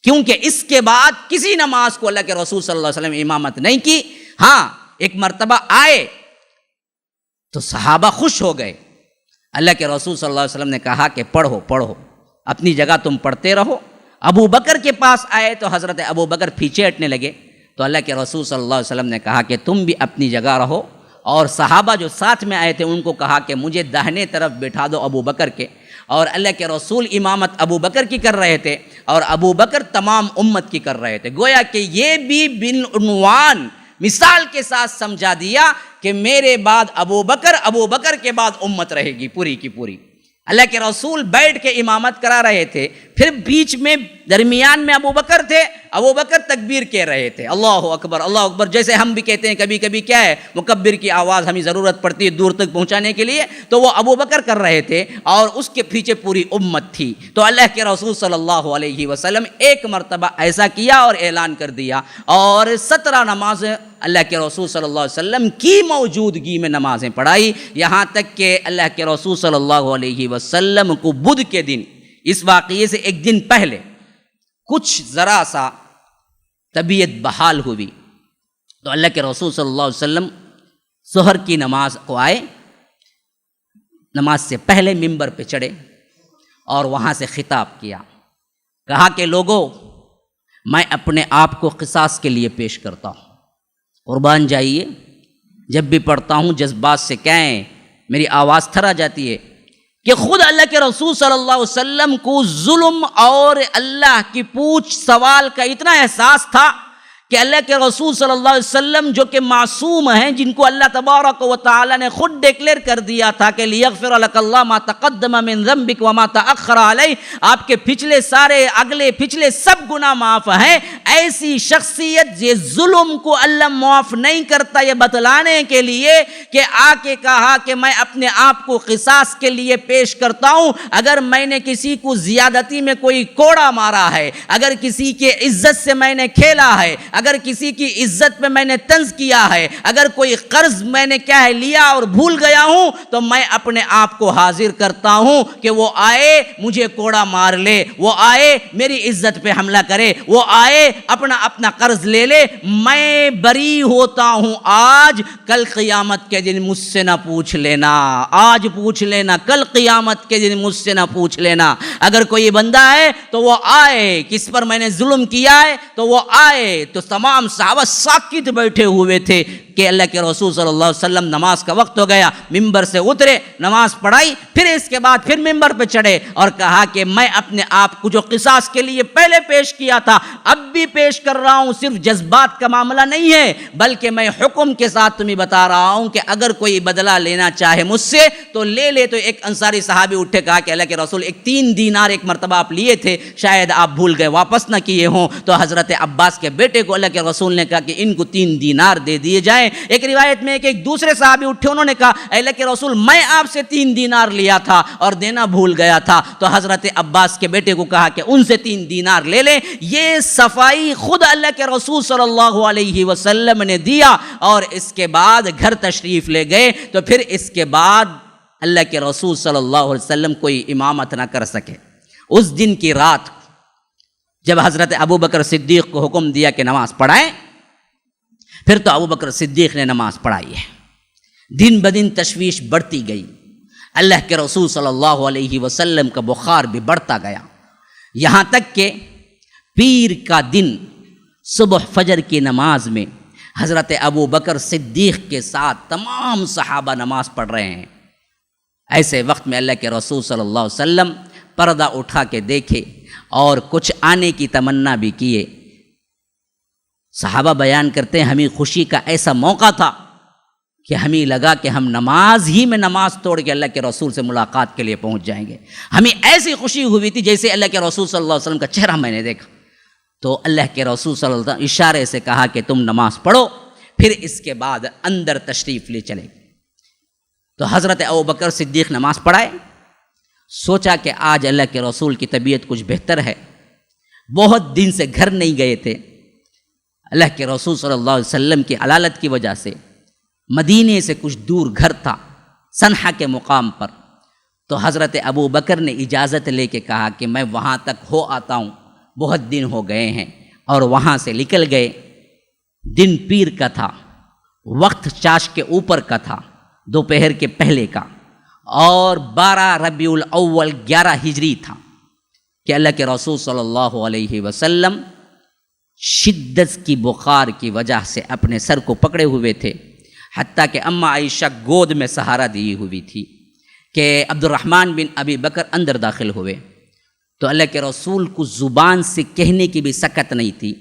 کیونکہ اس کے بعد کسی نماز کو اللہ کے رسول صلی اللہ علیہ وسلم امامت نہیں کی۔ ہاں ایک مرتبہ آئے تو صحابہ خوش ہو گئے، اللہ کے رسول صلی اللہ علیہ وسلم نے کہا کہ پڑھو اپنی جگہ تم پڑھتے رہو۔ ابو بکر کے پاس آئے تو حضرت ابو بکر پیچھے ہٹنے لگے، تو اللہ کے رسول صلی اللہ علیہ وسلم نے کہا کہ تم بھی اپنی جگہ رہو، اور صحابہ جو ساتھ میں آئے تھے ان کو کہا کہ مجھے داہنے طرف بٹھا دو ابو بکر کے، اور اللہ کے رسول امامت ابو بکر کی کر رہے تھے اور ابو بکر تمام امت کی کر رہے تھے۔ گویا کہ یہ بھی بالعنوان مثال کے ساتھ سمجھا دیا کہ میرے بعد ابو بکر کے بعد امت رہے گی پوری کی پوری۔ اللہ کے رسول بیٹھ کے امامت کرا رہے تھے، پھر بیچ میں درمیان میں ابو بکر تھے، ابو بکر تکبیر کہہ رہے تھے، اللہ اکبر اللہ اکبر، جیسے ہم بھی کہتے ہیں کبھی کبھی کیا ہے مکبر کی آواز ہمیں ضرورت پڑتی ہے دور تک پہنچانے کے لیے، تو وہ ابو بکر کر رہے تھے اور اس کے پیچھے پوری امت تھی۔ تو اللہ کے رسول صلی اللہ علیہ وسلم ایک مرتبہ ایسا کیا اور اعلان کر دیا، اور 17 نمازیں اللہ کے رسول صلی اللہ علیہ وسلم کی موجودگی میں نمازیں پڑھائی، یہاں تک کہ اللہ کے رسول صلی اللہ علیہ وسلم کو بدھ کے دن، اس واقعے سے ایک دن پہلے کچھ ذرا سا طبیعت بحال ہوئی، تو اللہ کے رسول صلی اللہ علیہ وسلم ظہر کی نماز کو آئے، نماز سے پہلے ممبر پہ چڑھے اور وہاں سے خطاب کیا، کہا کہ لوگوں میں اپنے آپ کو قصاص کے لیے پیش کرتا ہوں، قربان جائیے، جب بھی پڑھتا ہوں جذبات سے کہیں میری آواز تھر آ جاتی ہے کہ خود اللہ کے رسول صلی اللہ علیہ وسلم کو ظلم اور اللہ کی پوچھ سوال کا اتنا احساس تھا کہ اللہ کے رسول صلی اللہ علیہ وسلم جو کہ معصوم ہیں، جن کو اللہ تبارک و تعالی نے خود ڈکلیئر کر دیا تھا کہ لیغفر لک اللہ ما تقدم من ذنبک وما تأخر علیہ، آپ کے پچھلے سارے اگلے پچھلے سب گناہ معاف ہیں، ایسی شخصیت یہ ظلم کو اللہ معاف نہیں کرتا، یہ بتلانے کے لیے کہ آ کے کہا کہ میں اپنے آپ کو قصاص کے لیے پیش کرتا ہوں، اگر میں نے کسی کو زیادتی میں کوئی کوڑا مارا ہے، اگر کسی کے عزت سے میں نے کھیلا ہے، اگر کسی کی عزت پہ میں نے طنز کیا ہے، اگر کوئی قرض میں نے کیا ہے لیا اور بھول گیا ہوں، تو میں اپنے آپ کو حاضر کرتا ہوں کہ وہ آئے مجھے کوڑا مار لے، وہ آئے میری عزت پہ حملہ کرے، وہ آئے اپنا قرض لے لے، میں بری ہوتا ہوں آج، کل قیامت کے دن مجھ سے نہ پوچھ لینا، آج پوچھ لینا، کل قیامت کے دن مجھ سے نہ پوچھ لینا۔ اگر کوئی بندہ ہے تو وہ آئے، کس پر میں نے ظلم کیا ہے تو وہ آئے۔ تو تمام صحابہ ساکت بیٹھے ہوئے تھے کہ اللہ کے رسول صلی اللہ علیہ وسلم نماز کا وقت ہو گیا، ممبر سے اترے، نماز پڑھائی، پھر اس کے بعد پھر ممبر پہ چڑھے اور کہا کہ میں اپنے آپ کو جو قصاص کے لیے پہلے پیش کیا تھا اب بھی پیش کر رہا ہوں، صرف جذبات کا معاملہ نہیں ہے بلکہ میں حکم کے ساتھ تمہیں بتا رہا ہوں کہ اگر کوئی بدلہ لینا چاہے مجھ سے تو لے لے۔ تو ایک انصاری صحابی اٹھے، کہا کہ اللہ کے رسول ایک 3 دینار ایک مرتبہ آپ لیے تھے، شاید آپ بھول گئے واپس نہ کیے ہوں۔ تو حضرت عباس کے بیٹے کو اللہ کے رسول نے کہا کہ ان کو 3 دینار دے دیے جائیں۔ ایک روایت میں کہ ایک دوسرے صحابی اٹھے، انہوں نے کہا اے اللہ کے رسول میں آپ سے 3 دینار لیا تھا اور دینا بھول گیا تھا۔ تو حضرت عباس کے بیٹے کو کہا کہ ان سے 3 دینار لے لیں۔ یہ صفائی خود اللہ کے رسول صلی اللہ علیہ وسلم نے دیا اور اس کے بعد گھر تشریف لے گئے۔ تو پھر اس کے بعد اللہ کے رسول صلی اللہ علیہ وسلم کوئی امامت نہ کر سکے۔ اس دن کی رات جب حضرت ابو بکر صدیق کو حکم دیا کہ نماز پڑھائیں، پھر تو ابو بکر صدیق نے نماز پڑھائی ہے۔ دن بدن تشویش بڑھتی گئی، اللہ کے رسول صلی اللہ علیہ وسلم کا بخار بھی بڑھتا گیا، یہاں تک کہ پیر کا دن صبح فجر کی نماز میں حضرت ابو بکر صدیق کے ساتھ تمام صحابہ نماز پڑھ رہے ہیں۔ ایسے وقت میں اللہ کے رسول صلی اللہ علیہ وسلم پردہ اٹھا کے دیکھے اور کچھ آنے کی تمنا بھی کیے۔ صحابہ بیان کرتے ہیں ہمیں خوشی کا ایسا موقع تھا کہ ہمیں لگا کہ ہم نماز ہی میں نماز توڑ کے اللہ کے رسول سے ملاقات کے لیے پہنچ جائیں گے۔ ہمیں ایسی خوشی ہوئی تھی جیسے اللہ کے رسول صلی اللہ علیہ وسلم کا چہرہ میں نے دیکھا۔ تو اللہ کے رسول صلی اللہ علیہ وسلم اشارے سے کہا کہ تم نماز پڑھو، پھر اس کے بعد اندر تشریف لے چلے۔ تو حضرت ابوبکر صدیق نماز پڑھائے، سوچا کہ آج اللہ کے رسول کی طبیعت کچھ بہتر ہے، بہت دن سے گھر نہیں گئے تھے، اللہ کے رسول صلی اللہ علیہ وسلم کی علالت کی وجہ سے مدینے سے کچھ دور گھر تھا، سنحہ کے مقام پر، تو حضرت ابو بکر نے اجازت لے کے کہا کہ میں وہاں تک ہو آتا ہوں، بہت دن ہو گئے ہیں، اور وہاں سے نکل گئے۔ دن پیر کا تھا، وقت چاش کے اوپر کا تھا، دوپہر کے پہلے کا، اور 12 ربیع الاول 11 ہجری تھا کہ اللہ کے رسول صلی اللہ علیہ وسلم شدت کی بخار کی وجہ سے اپنے سر کو پکڑے ہوئے تھے، حتیٰ کہ اماں عائشہ گود میں سہارا دی ہوئی تھی کہ عبد الرحمن بن ابی بکر اندر داخل ہوئے۔ تو اللہ کے رسول کو زبان سے کہنے کی بھی سکت نہیں تھی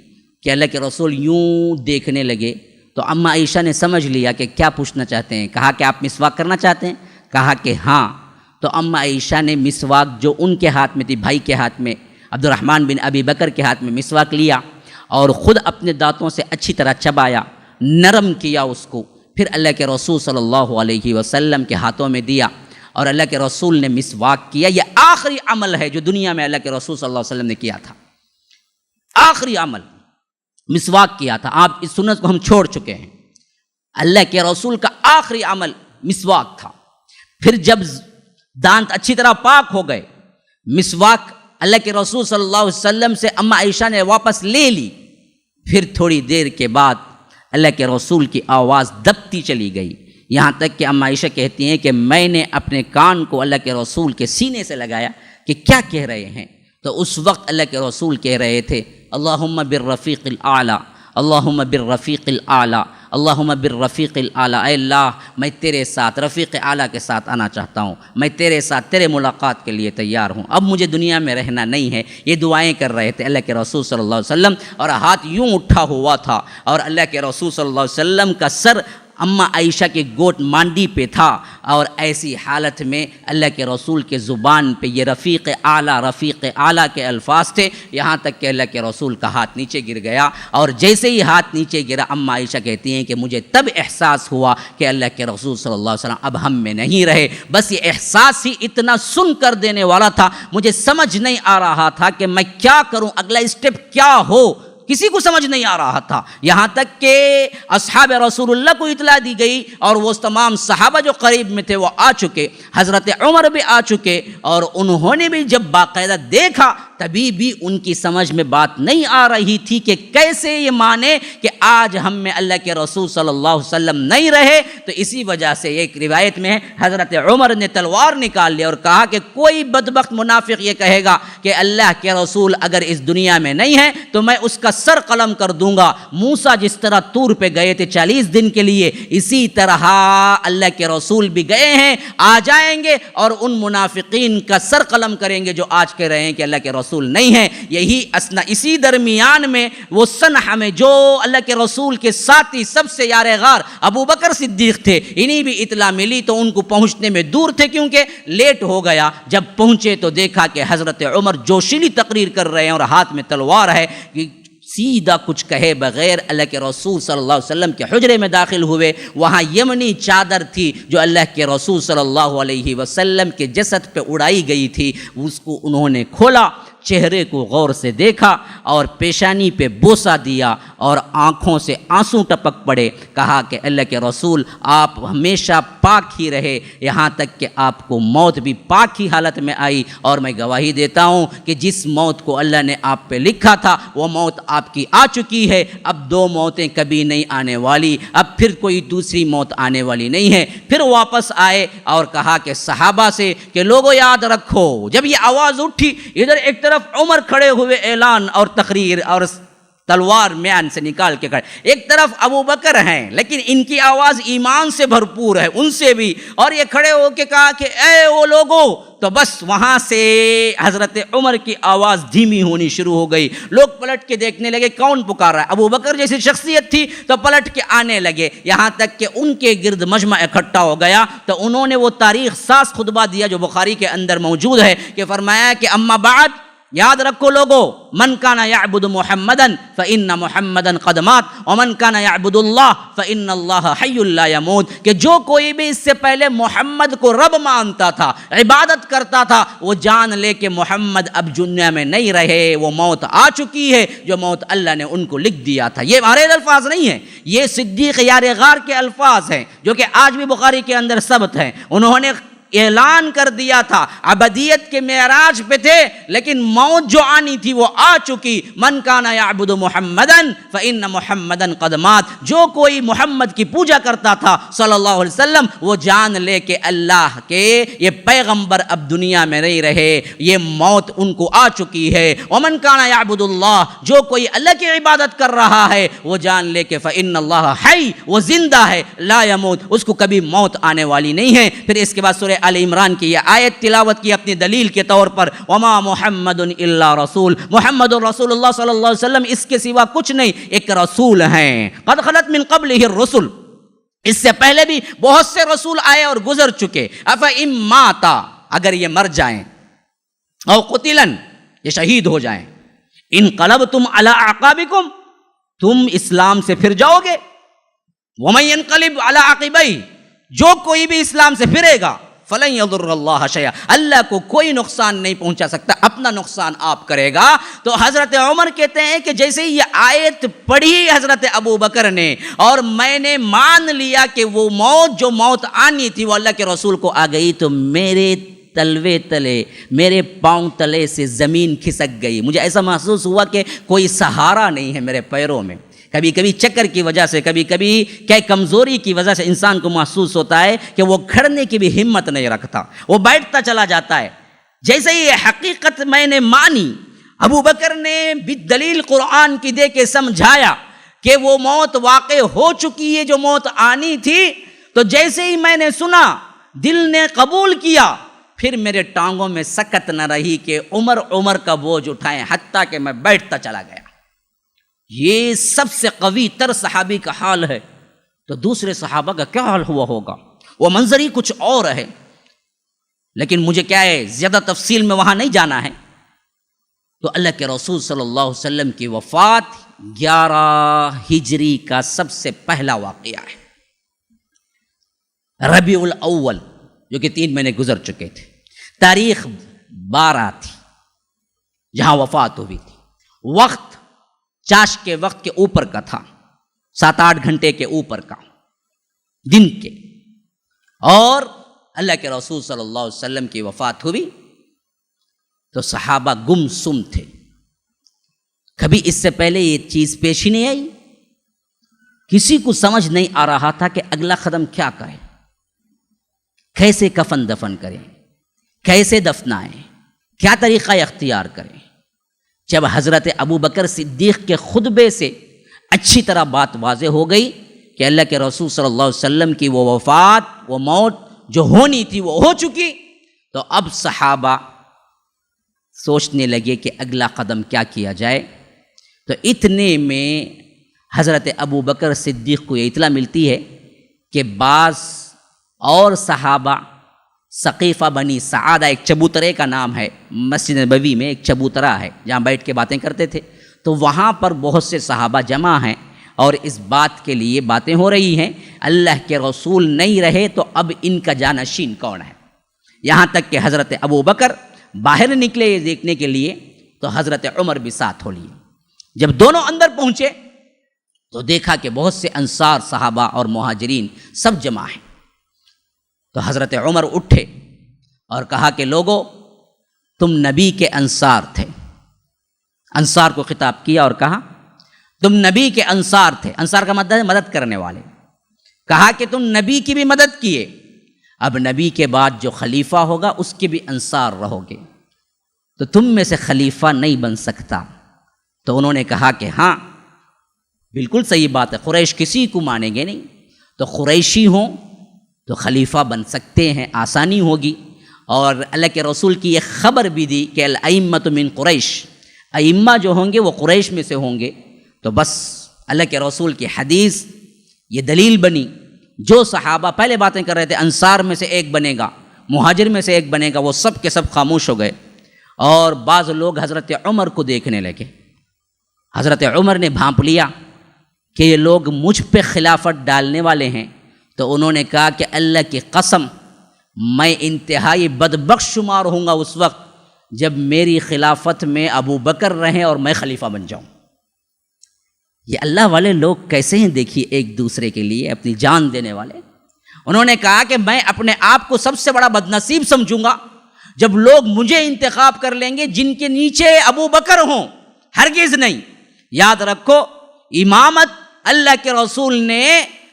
کہ اللہ کے رسول یوں دیکھنے لگے، تو اماں عائشہ نے سمجھ لیا کہ کیا پوچھنا چاہتے ہیں۔ کہا کہ آپ مسواک کرنا چاہتے ہیں؟ کہا کہ ہاں۔ تو اماں عائشہ نے مسواک جو ان کے ہاتھ میں تھی، بھائی کے ہاتھ میں، عبد الرحمن بن ابی بکر کے ہاتھ میں مسواک لیا اور خود اپنے دانتوں سے اچھی طرح چبایا، نرم کیا اس کو، پھر اللہ کے رسول صلی اللہ علیہ وسلم کے ہاتھوں میں دیا، اور اللہ کے رسول نے مسواک کیا۔ یہ آخری عمل ہے جو دنیا میں اللہ کے رسول صلی اللہ علیہ وسلم نے کیا تھا، آخری عمل مسواک کیا تھا۔ آپ اس سنت کو ہم چھوڑ چکے ہیں۔ اللہ کے رسول کا آخری عمل مسواک تھا۔ پھر جب دانت اچھی طرح پاک ہو گئے، مسواک اللہ کے رسول صلی اللہ علیہ وسلم سے اماں عائشہ نے واپس لے لی، پھر تھوڑی دیر کے بعد اللہ کے رسول کی آواز دبتی چلی گئی، یہاں تک کہ اماں عائشہ کہتی ہیں کہ میں نے اپنے کان کو اللہ کے رسول کے سینے سے لگایا کہ کیا کہہ رہے ہیں۔ تو اس وقت اللہ کے رسول کہہ رہے تھے اللہم بالرفیق الاعلیٰ، اللہم بالرفیق الاعلیٰ، اللہم بالرفیق الاعلیٰ۔ اے اللہ میں تیرے ساتھ رفیق اعلیٰ کے ساتھ آنا چاہتا ہوں، میں تیرے ساتھ تیرے ملاقات کے لیے تیار ہوں، اب مجھے دنیا میں رہنا نہیں ہے۔ یہ دعائیں کر رہے تھے اللہ کے رسول صلی اللہ علیہ وسلم، اور ہاتھ یوں اٹھا ہوا تھا، اور اللہ کے رسول صلی اللہ علیہ وسلم کا سر اماں عائشہ کے گوٹ مانڈی پہ تھا، اور ایسی حالت میں اللہ کے رسول کے زبان پہ یہ رفیق اعلیٰ کے الفاظ تھے، یہاں تک کہ اللہ کے رسول کا ہاتھ نیچے گر گیا، اور جیسے ہی ہاتھ نیچے گرا اماں عائشہ کہتی ہیں کہ مجھے تب احساس ہوا کہ اللہ کے رسول صلی اللہ علیہ وسلم اب ہم میں نہیں رہے۔ بس یہ احساس ہی اتنا سن کر دینے والا تھا، مجھے سمجھ نہیں آ رہا تھا کہ میں کیا کروں، اگلا اسٹیپ کیا ہو، کسی کو سمجھ نہیں آ رہا تھا۔ یہاں تک کہ اصحاب رسول اللہ کو اطلاع دی گئی، اور وہ تمام صحابہ جو قریب میں تھے وہ آ چکے، حضرت عمر بھی آ چکے، اور انہوں نے بھی جب باقاعدہ دیکھا تبھی بھی ان کی سمجھ میں بات نہیں آ رہی تھی کہ کیسے یہ مانے کہ آج ہم میں اللہ کے رسول صلی اللہ علیہ وسلم نہیں رہے۔ تو اسی وجہ سے ایک روایت میں حضرت عمر نے تلوار نکال لی اور کہا کہ کوئی بدبخت منافق یہ کہے گا کہ اللہ کے رسول اگر اس دنیا میں نہیں ہے تو میں اس کا سر قلم کر دوں گا۔ موسیٰ جس طرح طور پہ گئے تھے 40 دن کے لیے، اسی طرح اللہ کے رسول بھی گئے ہیں، آ جائیں گے اور ان منافقین کا سر قلم کریں گے جو آج کہہ رہے ہیں کہ اللہ کے رسول نہیں ہے۔ یہی اسی درمیان میں وہ سنحہ میں جو اللہ کے رسول کے ساتھی سب سے یار غار ابو بکر صدیق تھے، انہیں بھی اطلاع ملی تو ان کو پہنچنے میں دور تھے کیونکہ لیٹ ہو گیا۔ جب پہنچے تو دیکھا کہ حضرت عمر جوشیلی تقریر کر رہے ہیں اور ہاتھ میں تلوار ہے، کہ سیدھا کچھ کہے بغیر اللہ کے رسول صلی اللہ علیہ وسلم کے حجرے میں داخل ہوئے۔ وہاں یمنی چادر تھی جو اللہ کے رسول صلی اللہ علیہ وسلم کے جسد پہ اڑائی گئی تھی، اس کو انہوں نے کھولا، چہرے کو غور سے دیکھا اور پیشانی پہ بوسہ دیا اور آنکھوں سے آنسو ٹپک پڑے۔ کہا کہ اللہ کے رسول آپ ہمیشہ پاک ہی رہے، یہاں تک کہ آپ کو موت بھی پاک ہی حالت میں آئی، اور میں گواہی دیتا ہوں کہ جس موت کو اللہ نے آپ پہ لکھا تھا وہ موت آپ کی آ چکی ہے، اب 2 موتیں کبھی نہیں آنے والی، اب پھر کوئی دوسری موت آنے والی نہیں ہے۔ پھر واپس آئے اور کہا کہ صحابہ سے کہ لوگوں یاد رکھو، جب یہ آواز اٹھی ادھر ایک طرف عمر کھڑے ہوئے اعلان اور تقریر اور تلوار میان سے نکال کے کھڑے، ایک طرف ابو بکر ہیں لیکن ان کی آواز ایمان سے بھرپور ہے ان سے بھی، اور یہ کھڑے ہو کے کہا کہ اے وہ لوگوں، تو بس وہاں سے حضرت عمر کی آواز دھیمی ہونی شروع ہو گئی۔ لوگ پلٹ کے دیکھنے لگے کون پکار رہا ہے، ابو بکر جیسی شخصیت تھی تو پلٹ کے آنے لگے، یہاں تک کہ ان کے گرد مجمع اکٹھا ہو گیا۔ تو انہوں نے وہ تاریخ ساز خطبہ دیا جو بخاری کے اندر موجود ہے کہ فرمایا کہ اما بعد یاد رکھو لوگو، من کان یعبد محمدا فإن محمدا قد مات ومن کان یعبد اللہ فإن اللہ حی لا یموت، کہ جو کوئی بھی اس سے پہلے محمد کو رب مانتا تھا، عبادت کرتا تھا، وہ جان لے کہ محمد اب دنیا میں نہیں رہے، وہ موت آ چکی ہے، جو موت اللہ نے ان کو لکھ دیا تھا۔ یہ ہمارے الفاظ نہیں ہیں، یہ صدیق یار غار کے الفاظ ہیں جو کہ آج بھی بخاری کے اندر ثبت ہیں۔ انہوں نے اعلان کر دیا تھا، ابدیت کے معراج پہ تھے لیکن موت جو آنی تھی وہ آ چکی۔ من کان یعبد محمدا فإن محمدا قد مات، جو کوئی محمد کی پوجا کرتا تھا صلی اللہ علیہ وسلم، وہ جان لے کہ اللہ کے یہ پیغمبر اب دنیا میں نہیں رہے، یہ موت ان کو آ چکی ہے۔ ومن کان یعبد اللہ، جو کوئی اللہ کی عبادت کر رہا ہے وہ جان لے کہ فإن اللہ حی، وہ زندہ ہے، لا یموت، اس کو کبھی موت آنے والی نہیں ہے۔ پھر اس کے بعد سورہ آل عمران کی یہ آیت تلاوت کی اپنی دلیل کے طور پر، وما محمد الا رسول، محمد رسول اللہ صلی اللہ علیہ وسلم اس کے سوا کچھ نہیں، ایک رسول ہیں۔ قد خلت من قبلہ الرسل، اس سے پہلے بھی بہت سے رسول آئے اور گزر چکے۔ افإن ماتا، اگر یہ مر جائیں، او قتلن، یہ شہید ہو جائیں، انقلبتم علی اعقابکم، تم اسلام سے پھر جاؤ گے۔ ومن ينقلب علی عقبیہ، جو کوئی بھی اسلام سے پھرے گا، فلن یضر اللہ شیئا، اللہ کو کوئی نقصان نہیں پہنچا سکتا، اپنا نقصان آپ کرے گا۔ تو حضرت عمر کہتے ہیں کہ جیسے ہی یہ آیت پڑھی حضرت ابو بکر نے، اور میں نے مان لیا کہ وہ موت جو موت آنی تھی وہ اللہ کے رسول کو آ گئی، تو میرے تلوے تلے، میرے پاؤں تلے سے زمین کھسک گئی۔ مجھے ایسا محسوس ہوا کہ کوئی سہارا نہیں ہے میرے پیروں میں۔ کبھی کبھی چکر کی وجہ سے، کبھی کبھی کیا کمزوری کی وجہ سے انسان کو محسوس ہوتا ہے کہ وہ کھڑنے کی بھی ہمت نہیں رکھتا، وہ بیٹھتا چلا جاتا ہے۔ جیسے ہی یہ حقیقت میں نے مانی، ابو بکر نے بھی دلیل قرآن کی دے کے سمجھایا کہ وہ موت واقع ہو چکی ہے جو موت آنی تھی، تو جیسے ہی میں نے سنا، دل نے قبول کیا، پھر میرے ٹانگوں میں سکت نہ رہی کہ عمر کا بوجھ اٹھائیں، حتیٰ کہ میں بیٹھتا چلا گیا۔ یہ سب سے قوی تر صحابی کا حال ہے، تو دوسرے صحابہ کا کیا حال ہوا ہوگا؟ وہ منظر ہی کچھ اور ہے۔ لیکن مجھے کیا ہے، زیادہ تفصیل میں وہاں نہیں جانا ہے۔ تو اللہ کے رسول صلی اللہ علیہ وسلم کی وفات 11 ہجری کا سب سے پہلا واقعہ ہے، ربیع الاول، جو کہ 3 مہینے گزر چکے تھے۔ تاریخ 12 تھی جہاں وفات ہوئی تھی۔ وقت چاش کے وقت کے اوپر کا تھا، 7-8 گھنٹے کے اوپر کا دن کے، اور اللہ کے رسول صلی اللہ علیہ وسلم کی وفات ہوئی تو صحابہ گم سم تھے۔ کبھی اس سے پہلے یہ چیز پیش ہی نہیں آئی، کسی کو سمجھ نہیں آ رہا تھا کہ اگلا قدم کیا کریں، کیسے کفن دفن کریں، کیسے دفنائیں، کیا طریقہ اختیار کریں۔ جب حضرت ابو بکر صدیق کے خطبے سے اچھی طرح بات واضح ہو گئی کہ اللہ کے رسول صلی اللہ علیہ وسلم کی وہ وفات، وہ موت جو ہونی تھی وہ ہو چکی، تو اب صحابہ سوچنے لگے کہ اگلا قدم کیا کیا جائے۔ تو اتنے میں حضرت ابو بکر صدیق کو یہ اطلاع ملتی ہے کہ بعض اور صحابہ، ثقیفہ بنی سعادہ ایک چبوترے کا نام ہے، مسجد نبوی میں ایک چبوترا ہے جہاں بیٹھ کے باتیں کرتے تھے، تو وہاں پر بہت سے صحابہ جمع ہیں اور اس بات کے لیے باتیں ہو رہی ہیں، اللہ کے رسول نہیں رہے تو اب ان کا جانشین کون ہے۔ یہاں تک کہ حضرت ابو بکر باہر نکلے یہ دیکھنے کے لیے تو حضرت عمر بھی ساتھ ہو لیے۔ جب دونوں اندر پہنچے تو دیکھا کہ بہت سے انصار صحابہ اور مہاجرین سب جمع ہیں۔ تو حضرت عمر اٹھے اور کہا کہ لوگو، تم نبی کے انصار تھے۔ انصار کو خطاب کیا اور کہا تم نبی کے انصار تھے، انصار کا مطلب ہے مدد کرنے والے۔ کہا کہ تم نبی کی بھی مدد کیے، اب نبی کے بعد جو خلیفہ ہوگا اس کے بھی انصار رہو گے، تو تم میں سے خلیفہ نہیں بن سکتا۔ تو انہوں نے کہا کہ ہاں بالکل صحیح بات ہے، قریش کسی کو مانیں گے نہیں، تو قریشی ہوں تو خلیفہ بن سکتے ہیں، آسانی ہوگی۔ اور اللہ کے رسول کی یہ خبر بھی دی کہ الائمۃ من قریش، ائمہ جو ہوں گے وہ قریش میں سے ہوں گے۔ تو بس اللہ کے رسول کی حدیث یہ دلیل بنی۔ جو صحابہ پہلے باتیں کر رہے تھے انصار میں سے ایک بنے گا، مہاجر میں سے ایک بنے گا، وہ سب کے سب خاموش ہو گئے اور بعض لوگ حضرت عمر کو دیکھنے لگے. حضرت عمر نے بھانپ لیا کہ یہ لوگ مجھ پہ خلافت ڈالنے والے ہیں، تو انہوں نے کہا کہ اللہ کی قسم میں انتہائی بدبخت شمار ہوں گا اس وقت جب میری خلافت میں ابو بکر رہیں اور میں خلیفہ بن جاؤں. یہ اللہ والے لوگ کیسے ہیں دیکھیے، ایک دوسرے کے لیے اپنی جان دینے والے. انہوں نے کہا کہ میں اپنے آپ کو سب سے بڑا بدنصیب سمجھوں گا جب لوگ مجھے انتخاب کر لیں گے جن کے نیچے ابو بکر ہوں. ہرگز نہیں. یاد رکھو، امامت اللہ کے رسول نے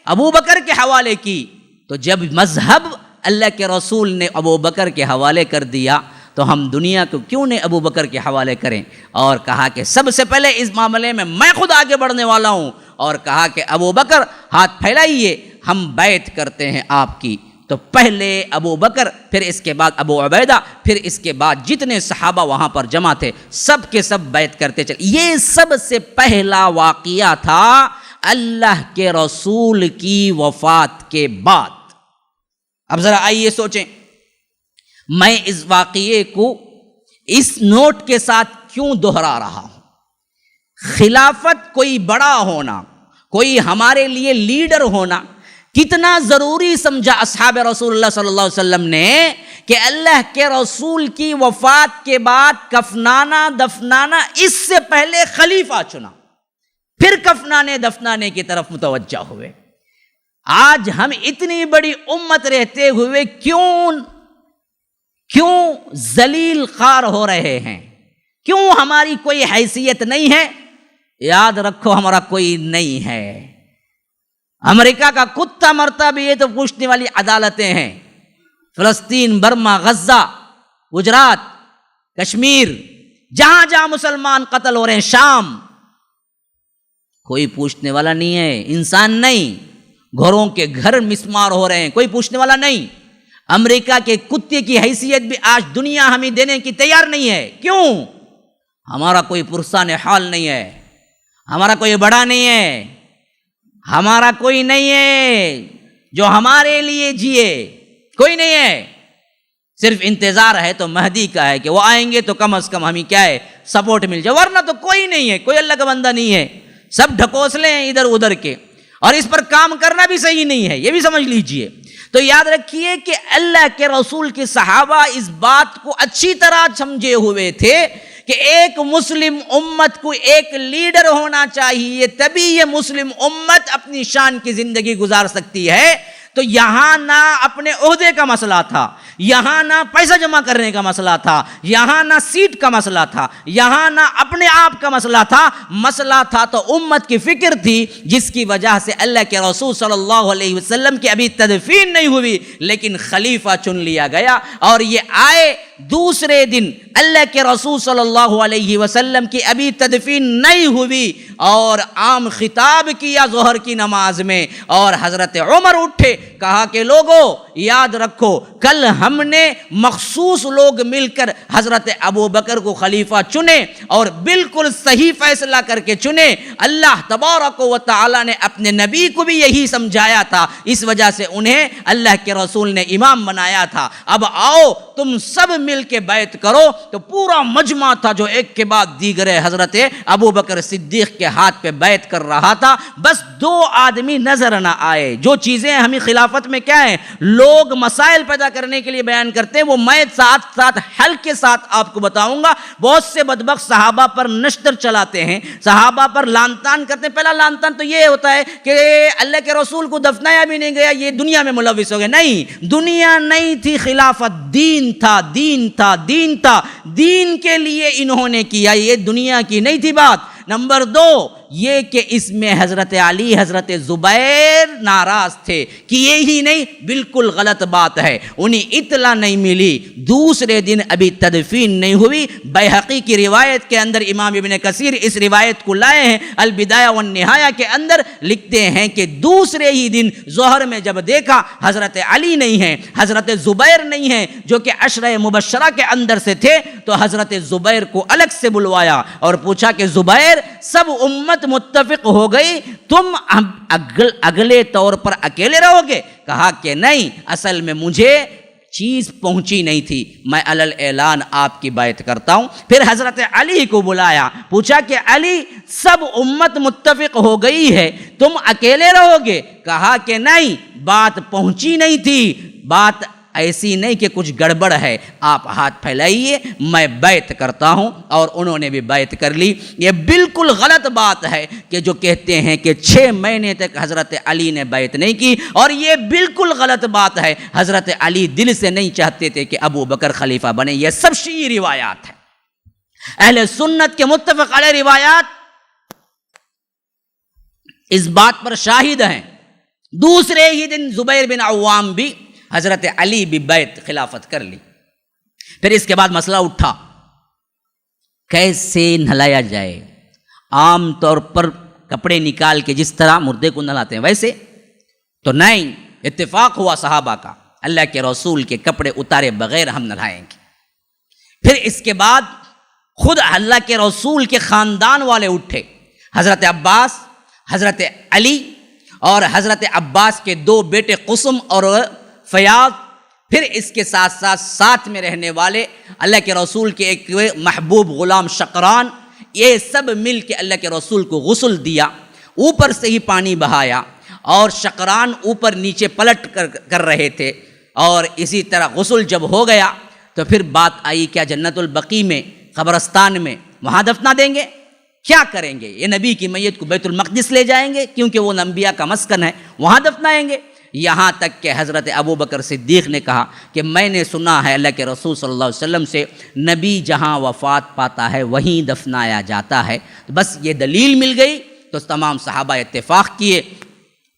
ابو بکر کے حوالے کی، تو جب مذہب اللہ کے رسول نے ابو بکر کے حوالے کر دیا تو ہم دنیا کو کیوں نہیں ابو بکر کے حوالے کریں. اور کہا کہ سب سے پہلے اس معاملے میں خود آگے بڑھنے والا ہوں، اور کہا کہ ابو بکر ہاتھ پھیلائیے، ہم بیعت کرتے ہیں آپ کی. تو پہلے ابو بکر، پھر اس کے بعد ابو عبیدہ، پھر اس کے بعد جتنے صحابہ وہاں پر جمع تھے سب کے سب بیعت کرتے چلے. یہ سب سے پہلا واقعہ تھا اللہ کے رسول کی وفات کے بعد. اب ذرا آئیے سوچیں، میں اس واقعے کو اس نوٹ کے ساتھ کیوں دہرا رہا ہوں؟ خلافت، کوئی بڑا ہونا، کوئی ہمارے لیے لیڈر ہونا کتنا ضروری سمجھا اصحاب رسول اللہ صلی اللہ علیہ وسلم نے کہ اللہ کے رسول کی وفات کے بعد کفنانا دفنانا اس سے پہلے خلیفہ چنا، پھر کفنانے دفنانے کی طرف متوجہ ہوئے. آج ہم اتنی بڑی امت رہتے ہوئے کیوں ذلیل خوار ہو رہے ہیں؟ کیوں ہماری کوئی حیثیت نہیں ہے؟ یاد رکھو، ہمارا کوئی نہیں ہے. امریکہ کا کتا مرتا بھی یہ تو پوچھنے والی عدالتیں ہیں. فلسطین، برما، غزہ، گجرات، کشمیر، جہاں جہاں مسلمان قتل ہو رہے ہیں، شام، کوئی پوچھنے والا نہیں ہے. انسان نہیں، گھروں کے گھر مسمار ہو رہے ہیں، کوئی پوچھنے والا نہیں. امریکہ کے کتے کی حیثیت بھی آج دنیا ہمیں دینے کی تیار نہیں ہے. کیوں؟ ہمارا کوئی پرسان حال نہیں ہے، ہمارا کوئی بڑا نہیں ہے، ہمارا کوئی نہیں ہے جو ہمارے لیے جیے، کوئی نہیں ہے. صرف انتظار ہے تو مہدی کا ہے کہ وہ آئیں گے تو کم از کم ہمیں کیا ہے، سپورٹ مل جائے، ورنہ تو کوئی نہیں ہے، کوئی اللہ کا بندہ نہیں ہے. سب ڈھکوسلے ہیں ادھر ادھر کے، اور اس پر کام کرنا بھی صحیح نہیں ہے، یہ بھی سمجھ لیجئے. تو یاد رکھیے کہ اللہ کے رسول کے صحابہ اس بات کو اچھی طرح سمجھے ہوئے تھے کہ ایک مسلم امت کو ایک لیڈر ہونا چاہیے، تبھی یہ مسلم امت اپنی شان کی زندگی گزار سکتی ہے. تو یہاں نہ اپنے عہدے کا مسئلہ تھا، یہاں نہ پیسہ جمع کرنے کا مسئلہ تھا، یہاں نہ سیٹ کا مسئلہ تھا، یہاں نہ اپنے آپ کا مسئلہ تھا. مسئلہ تھا تو امت کی فکر تھی، جس کی وجہ سے اللہ کے رسول صلی اللہ علیہ وسلم کی ابھی تدفین نہیں ہوئی لیکن خلیفہ چن لیا گیا. اور یہ آئے دوسرے دن اللہ کے رسول صلی اللہ علیہ وسلم کی ابھی تدفین نہیں ہوئی اور عام خطاب کیا ظہر کی نماز میں، اور حضرت عمر اٹھے، کہا کہ لوگوں یاد رکھو کل ہم نے مخصوص لوگ مل کر حضرت ابو بکر کو خلیفہ چنے اور بالکل صحیح فیصلہ کر کے چنے. اللہ تبارک و تعالی نے اپنے نبی کو بھی یہی سمجھایا تھا، اس وجہ سے انہیں اللہ کے رسول نے امام بنایا تھا. اب آؤ تم سب مل کے بیعت کرو. تو پورا مجمع تھا جو ایک کے بعد دیگرے حضرت ابو بکر صدیق کے ہاتھ پہ بیعت کر رہا تھا. بس دو آدمی نظر نہ آئے. جو چیزیں ہمیں خلافت میں کیا ہیں، لوگ مسائل پیدا کرنے کے لیے بیان کرتے ہیں، وہ میں ساتھ حل کے ساتھ آپ کو بتاؤں گا. بہت سے بدبخت صحابہ پر نشتر چلاتے ہیں، صحابہ پر لان تان کرتے ہیں. پہلا لان تان تو یہ ہوتا ہے کہ اللہ کے رسول کو دفنایا بھی نہیں گیا، یہ دنیا میں ملوث ہو گئے. نہیں، دنیا نہیں تھی، خلافت دین تھا، دین تھا، دین تھا. دین کے لیے انہوں نے کیا، یہ دنیا کی نہیں تھی بات. نمبر دو یہ کہ اس میں حضرت علی، حضرت زبیر ناراض تھے کہ یہی نہیں، بالکل غلط بات ہے. انہیں اطلاع نہیں ملی، دوسرے دن ابھی تدفین نہیں ہوئی. بیہقی کی روایت کے اندر امام ابن کثیر اس روایت کو لائے ہیں، البدایہ والنہایہ کے اندر لکھتے ہیں کہ دوسرے ہی دن ظہر میں جب دیکھا حضرت علی نہیں ہیں، حضرت زبیر نہیں ہیں جو کہ عشرہ مبشرہ کے اندر سے تھے، تو حضرت زبیر کو الگ سے بلوایا اور پوچھا کہ زبیر، سب امت متفق ہو گئی، تم اگلے طور پر اکیلے رہو گے؟ کہا کہ نہیں، اصل میں مجھے چیز پہنچی نہیں تھی، میں علل اعلان آپ کی بیعت کرتا ہوں۔ پھر حضرت علی کو بلایا، پوچھا کہ علی سب امت متفق ہو گئی ہے، تم اکیلے رہو گے؟ کہا کہ نہیں، بات پہنچی نہیں تھی، بات ایسی نہیں کہ کچھ گڑبڑ ہے، آپ ہاتھ پھیلائیے، میں بیعت کرتا ہوں۔ اور انہوں نے بھی بیعت کر لی۔ یہ بالکل غلط بات ہے کہ جو کہتے ہیں کہ 6 مہینے تک حضرت علی نے بیعت نہیں کی، اور یہ بالکل غلط بات ہے، حضرت علی دل سے نہیں چاہتے تھے کہ ابو بکر خلیفہ بنے۔ یہ سب شیعی روایات ہیں، اہل سنت کے متفق علیہ روایات اس بات پر شاہد ہیں۔ دوسرے ہی دن زبیر بن عوام بھی، حضرت علی بھی بیعت خلافت کر لی۔ پھر اس کے بعد مسئلہ اٹھا کیسے نہلایا جائے۔ عام طور پر کپڑے نکال کے جس طرح مردے کو نہلاتے ہیں ویسے تو نہیں، اتفاق ہوا صحابہ کا، اللہ کے رسول کے کپڑے اتارے بغیر ہم نہلائیں گے۔ پھر اس کے بعد خود اللہ کے رسول کے خاندان والے اٹھے، حضرت عباس، حضرت علی اور حضرت عباس کے 2 بیٹے قسم اور فیاض، پھر اس کے ساتھ ساتھ ساتھ میں رہنے والے اللہ کے رسول کے ایک محبوب غلام شقران، یہ سب مل کے اللہ کے رسول کو غسل دیا، اوپر سے ہی پانی بہایا، اور شقران اوپر نیچے پلٹ کر رہے تھے، اور اسی طرح غسل جب ہو گیا تو پھر بات آئی کیا جنت البقیع میں قبرستان میں وہاں دفنا دیں گے؟ کیا کریں گے؟ یہ نبی کی میت کو بیت المقدس لے جائیں گے کیونکہ وہ انبیاء کا مسکن ہے، وہاں دفنائیں گے؟ یہاں تک کہ حضرت ابو بکر صدیق نے کہا کہ میں نے سنا ہے اللہ کے رسول صلی اللہ علیہ وسلم سے، نبی جہاں وفات پاتا ہے وہیں دفنایا جاتا ہے۔ تو بس یہ دلیل مل گئی تو تمام صحابہ اتفاق کیے،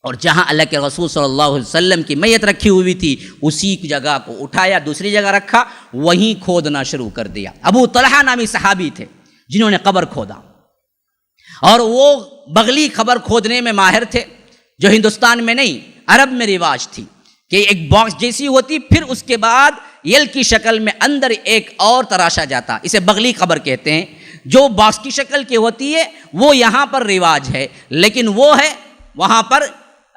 اور جہاں اللہ کے رسول صلی اللہ علیہ وسلم کی میت رکھی ہوئی تھی اسی جگہ کو اٹھایا، دوسری جگہ رکھا، وہیں کھودنا شروع کر دیا۔ ابو طلحہ نامی صحابی تھے جنہوں نے قبر کھودا، اور وہ بغلی قبر کھودنے میں ماہر تھے، جو ہندوستان میں نہیں عرب میں رواج تھی کہ ایک باکس جیسی ہوتی، پھر اس کے بعد یل کی شکل میں اندر ایک اور تراشا جاتا، اسے بغلی قبر کہتے ہیں۔ جو باکس کی شکل کی ہوتی ہے وہ یہاں پر رواج ہے، لیکن وہ ہے وہاں پر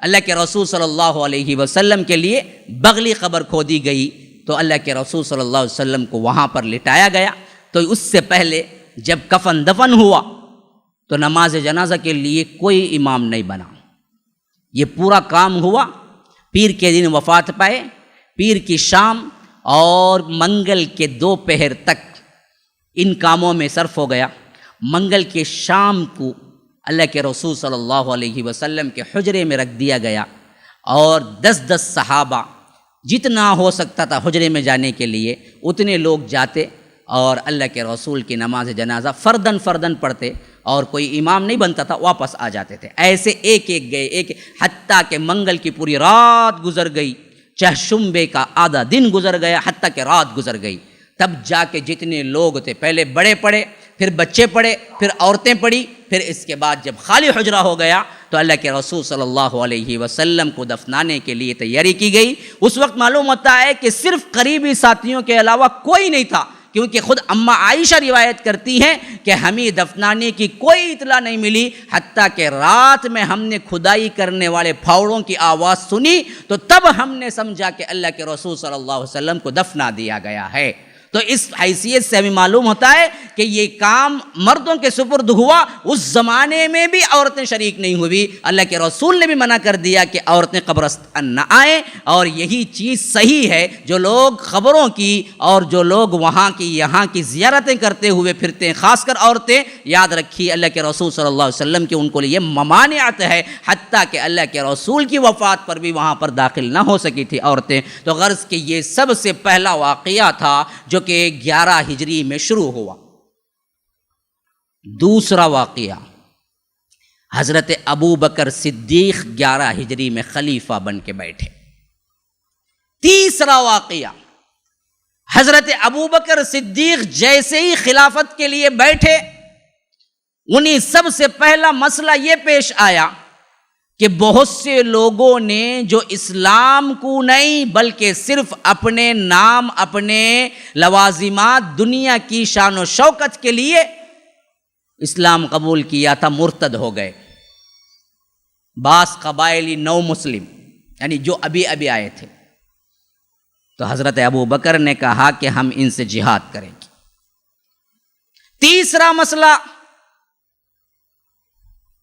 اللہ کے رسول صلی اللہ علیہ وسلم کے لیے بغلی قبر کھودی گئی، تو اللہ کے رسول صلی اللہ علیہ وسلم کو وہاں پر لٹایا گیا۔ تو اس سے پہلے جب کفن دفن ہوا تو نماز جنازہ کے لیے کوئی امام نہیں بنا، یہ پورا کام ہوا، پیر کے دن وفات پائے، پیر کی شام اور منگل کے 2 پہر تک ان کاموں میں صرف ہو گیا۔ منگل کے شام کو اللہ کے رسول صلی اللہ علیہ وسلم کے حجرے میں رکھ دیا گیا، اور 10 صحابہ جتنا ہو سکتا تھا حجرے میں جانے کے لیے اتنے لوگ جاتے، اور اللہ کے رسول کی نماز جنازہ فردن پڑھتے، اور کوئی امام نہیں بنتا تھا، واپس آ جاتے تھے۔ ایسے ایک گئے، حتیٰ کہ منگل کی پوری رات گزر گئی، چہشمبے کا آدھا دن گزر گیا، حتیٰ کہ رات گزر گئی، تب جا کے جتنے لوگ تھے، پہلے بڑے پڑے، پھر بچے پڑے، پھر عورتیں پڑی، پھر اس کے بعد جب خالی حجرہ ہو گیا تو اللہ کے رسول صلی اللہ علیہ وسلم کو دفنانے کے لیے تیاری کی گئی۔ اس وقت معلوم ہوتا ہے کہ صرف قریبی ساتھیوں کے علاوہ کوئی نہیں تھا، کیونکہ خود اماں عائشہ روایت کرتی ہیں کہ ہمیں دفنانے کی کوئی اطلاع نہیں ملی، حتیٰ کہ رات میں ہم نے کھدائی کرنے والے پھاوڑوں کی آواز سنی تو تب ہم نے سمجھا کہ اللہ کے رسول صلی اللہ علیہ وسلم کو دفنا دیا گیا ہے۔ تو اس حیثیت سے ہمیں معلوم ہوتا ہے کہ یہ کام مردوں کے سپرد ہوا، اس زمانے میں بھی عورتیں شریک نہیں ہوئی۔ اللہ کے رسول نے بھی منع کر دیا کہ عورتیں قبرستان نہ آئیں، اور یہی چیز صحیح ہے۔ جو لوگ خبروں کی اور جو لوگ وہاں کی یہاں کی زیارتیں کرتے ہوئے پھرتے ہیں، خاص کر عورتیں، یاد رکھیے اللہ کے رسول صلی اللہ علیہ وسلم کے ان کو لیے ممانعت ہے، حتیٰ کہ اللہ کے رسول کی وفات پر بھی وہاں پر داخل نہ ہو سکی تھی عورتیں۔ تو غرض کہ یہ سب سے پہلا واقعہ تھا جو کہ 11 ہجری میں شروع ہوا۔ دوسرا واقعہ، حضرت ابو بکر صدیق 11 ہجری میں خلیفہ بن کے بیٹھے۔ تیسرا واقعہ، حضرت ابو بکر صدیق جیسے ہی خلافت کے لیے بیٹھے، انہیں سب سے پہلا مسئلہ یہ پیش آیا کہ بہت سے لوگوں نے جو اسلام کو نہیں بلکہ صرف اپنے نام، اپنے لوازمات، دنیا کی شان و شوکت کے لیے اسلام قبول کیا تھا، مرتد ہو گئے۔ بعض قبائلی نو مسلم، یعنی جو ابھی آئے تھے، تو حضرت ابو بکر نے کہا کہ ہم ان سے جہاد کریں گے۔ تیسرا مسئلہ،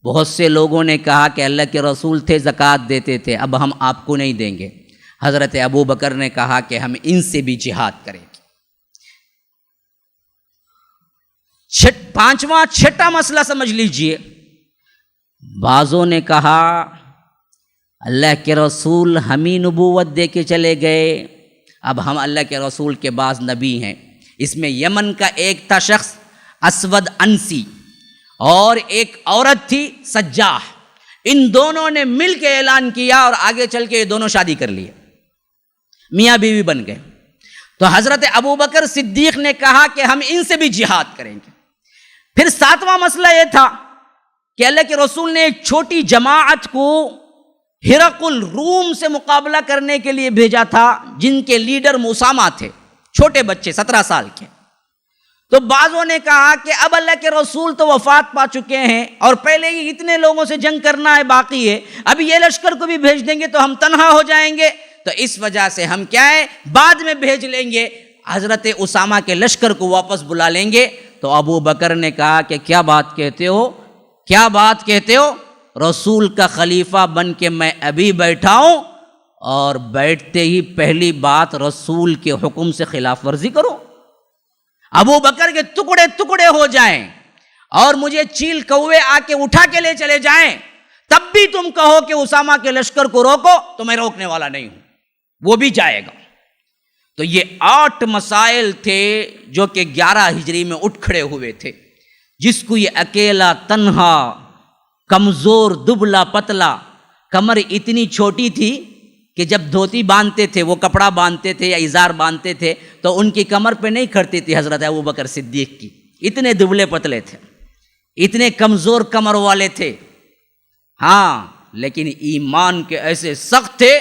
بہت سے لوگوں نے کہا کہ اللہ کے رسول تھے، زکوٰۃ دیتے تھے، اب ہم آپ کو نہیں دیں گے۔ حضرت ابو بکر نے کہا کہ ہم ان سے بھی جہاد کریں گے۔ پانچواں چھٹا مسئلہ سمجھ لیجئے، بعضوں نے کہا اللہ کے رسول ہم ہی نبوت دے کے چلے گئے، اب ہم اللہ کے رسول کے بعض نبی ہیں۔ اس میں یمن کا ایک تھا شخص اسود انسی، اور ایک عورت تھی سجاح، ان دونوں نے مل کے اعلان کیا اور آگے چل کے یہ دونوں شادی کر لیے، میاں بیوی بن گئے۔ تو حضرت ابو بکر صدیق نے کہا کہ ہم ان سے بھی جہاد کریں گے۔ پھر ساتواں مسئلہ یہ تھا کہ اللہ کے رسول نے ایک چھوٹی جماعت کو ہرقل روم سے مقابلہ کرنے کے لیے بھیجا تھا، جن کے لیڈر مسامہ تھے، چھوٹے بچے 17 سال کے۔ تو بعضوں نے کہا کہ اب اللہ کے رسول تو وفات پا چکے ہیں اور پہلے ہی اتنے لوگوں سے جنگ کرنا ہے باقی ہے، اب یہ لشکر کو بھی بھیج دیں گے تو ہم تنہا ہو جائیں گے، تو اس وجہ سے ہم کیا ہے بعد میں بھیج لیں گے، حضرت اسامہ کے لشکر کو واپس بلا لیں گے۔ تو ابو بکر نے کہا کہ کیا بات کہتے ہو، کیا بات کہتے ہو، رسول کا خلیفہ بن کے میں ابھی بیٹھا ہوں اور بیٹھتے ہی پہلی بات رسول کے حکم سے خلاف ورزی کرو، ابو بکر کے ٹکڑے ٹکڑے ہو جائیں اور مجھے چیل کوے آ کے اٹھا کے لے چلے جائیں، تب بھی تم کہو کہ اسامہ کے لشکر کو روکو، تو میں روکنے والا نہیں ہوں، وہ بھی جائے گا۔ تو یہ 8 مسائل تھے جو کہ 11 ہجری میں اٹھ کھڑے ہوئے تھے، جس کو یہ اکیلا تنہا کمزور دبلا پتلا، کمر اتنی چھوٹی تھی کہ جب دھوتی باندھتے تھے، وہ کپڑا باندھتے تھے یا ازار باندھتے تھے تو ان کی کمر پہ نہیں کھڑتی تھی حضرت ابو بکر صدیق کی، اتنے دبلے پتلے تھے، اتنے کمزور کمر والے تھے۔ ہاں لیکن ایمان کے ایسے سخت تھے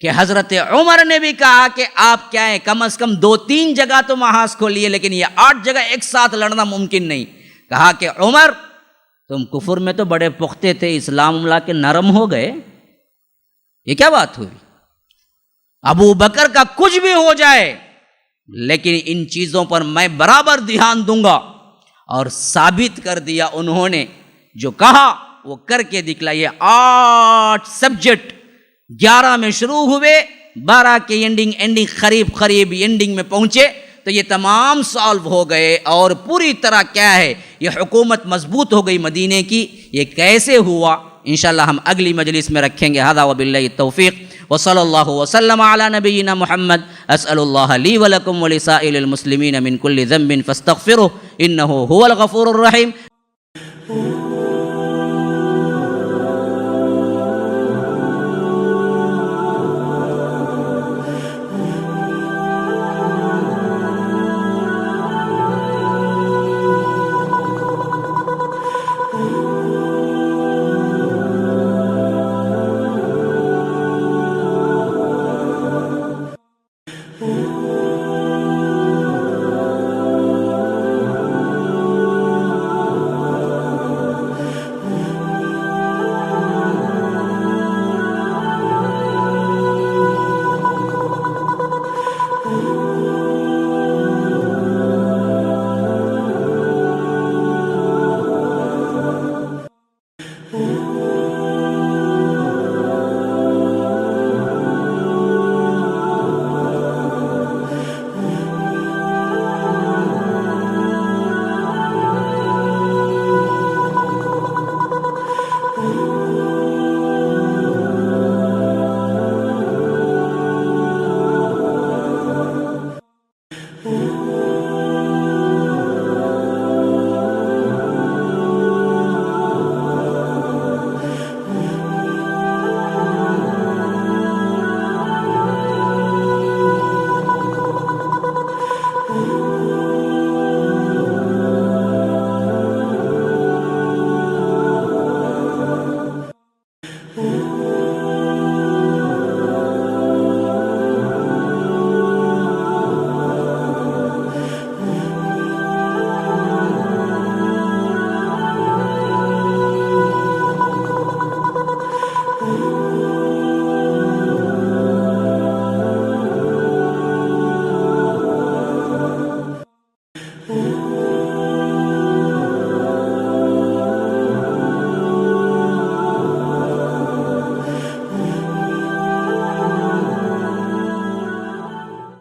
کہ حضرت عمر نے بھی کہا کہ آپ کیا ہیں، کم از کم 2-3 جگہ تو محاذ کھولیے، لیکن یہ 8 جگہ ایک ساتھ لڑنا ممکن نہیں۔ کہا کہ عمر تم کفر میں تو بڑے پختے تھے، اسلام لا کے نرم ہو گئے، یہ کیا بات ہوئی؟ ابو بکر کا کچھ بھی ہو جائے لیکن ان چیزوں پر میں برابر دھیان دوں گا، اور ثابت کر دیا انہوں نے، جو کہا وہ کر کے دکھلائیے۔ 8 سبجیکٹ 11 میں شروع ہوئے، 12 کے اینڈنگ قریب اینڈنگ میں پہنچے تو یہ تمام سالو ہو گئے، اور پوری طرح کیا ہے یہ حکومت مضبوط ہو گئی مدینے کی۔ یہ کیسے ہوا انشاءاللہ ہم اگلی مجلس میں رکھیں گے۔ ھذا وباللہ التوفیق، وصلی اللہ وسلم علی نبینا محمد۔ اسأل اللہ لی ولکم ولسائر المسلمین من کل ذنب فاستغفروہ انہ هو الغفور الرحیم۔ Oh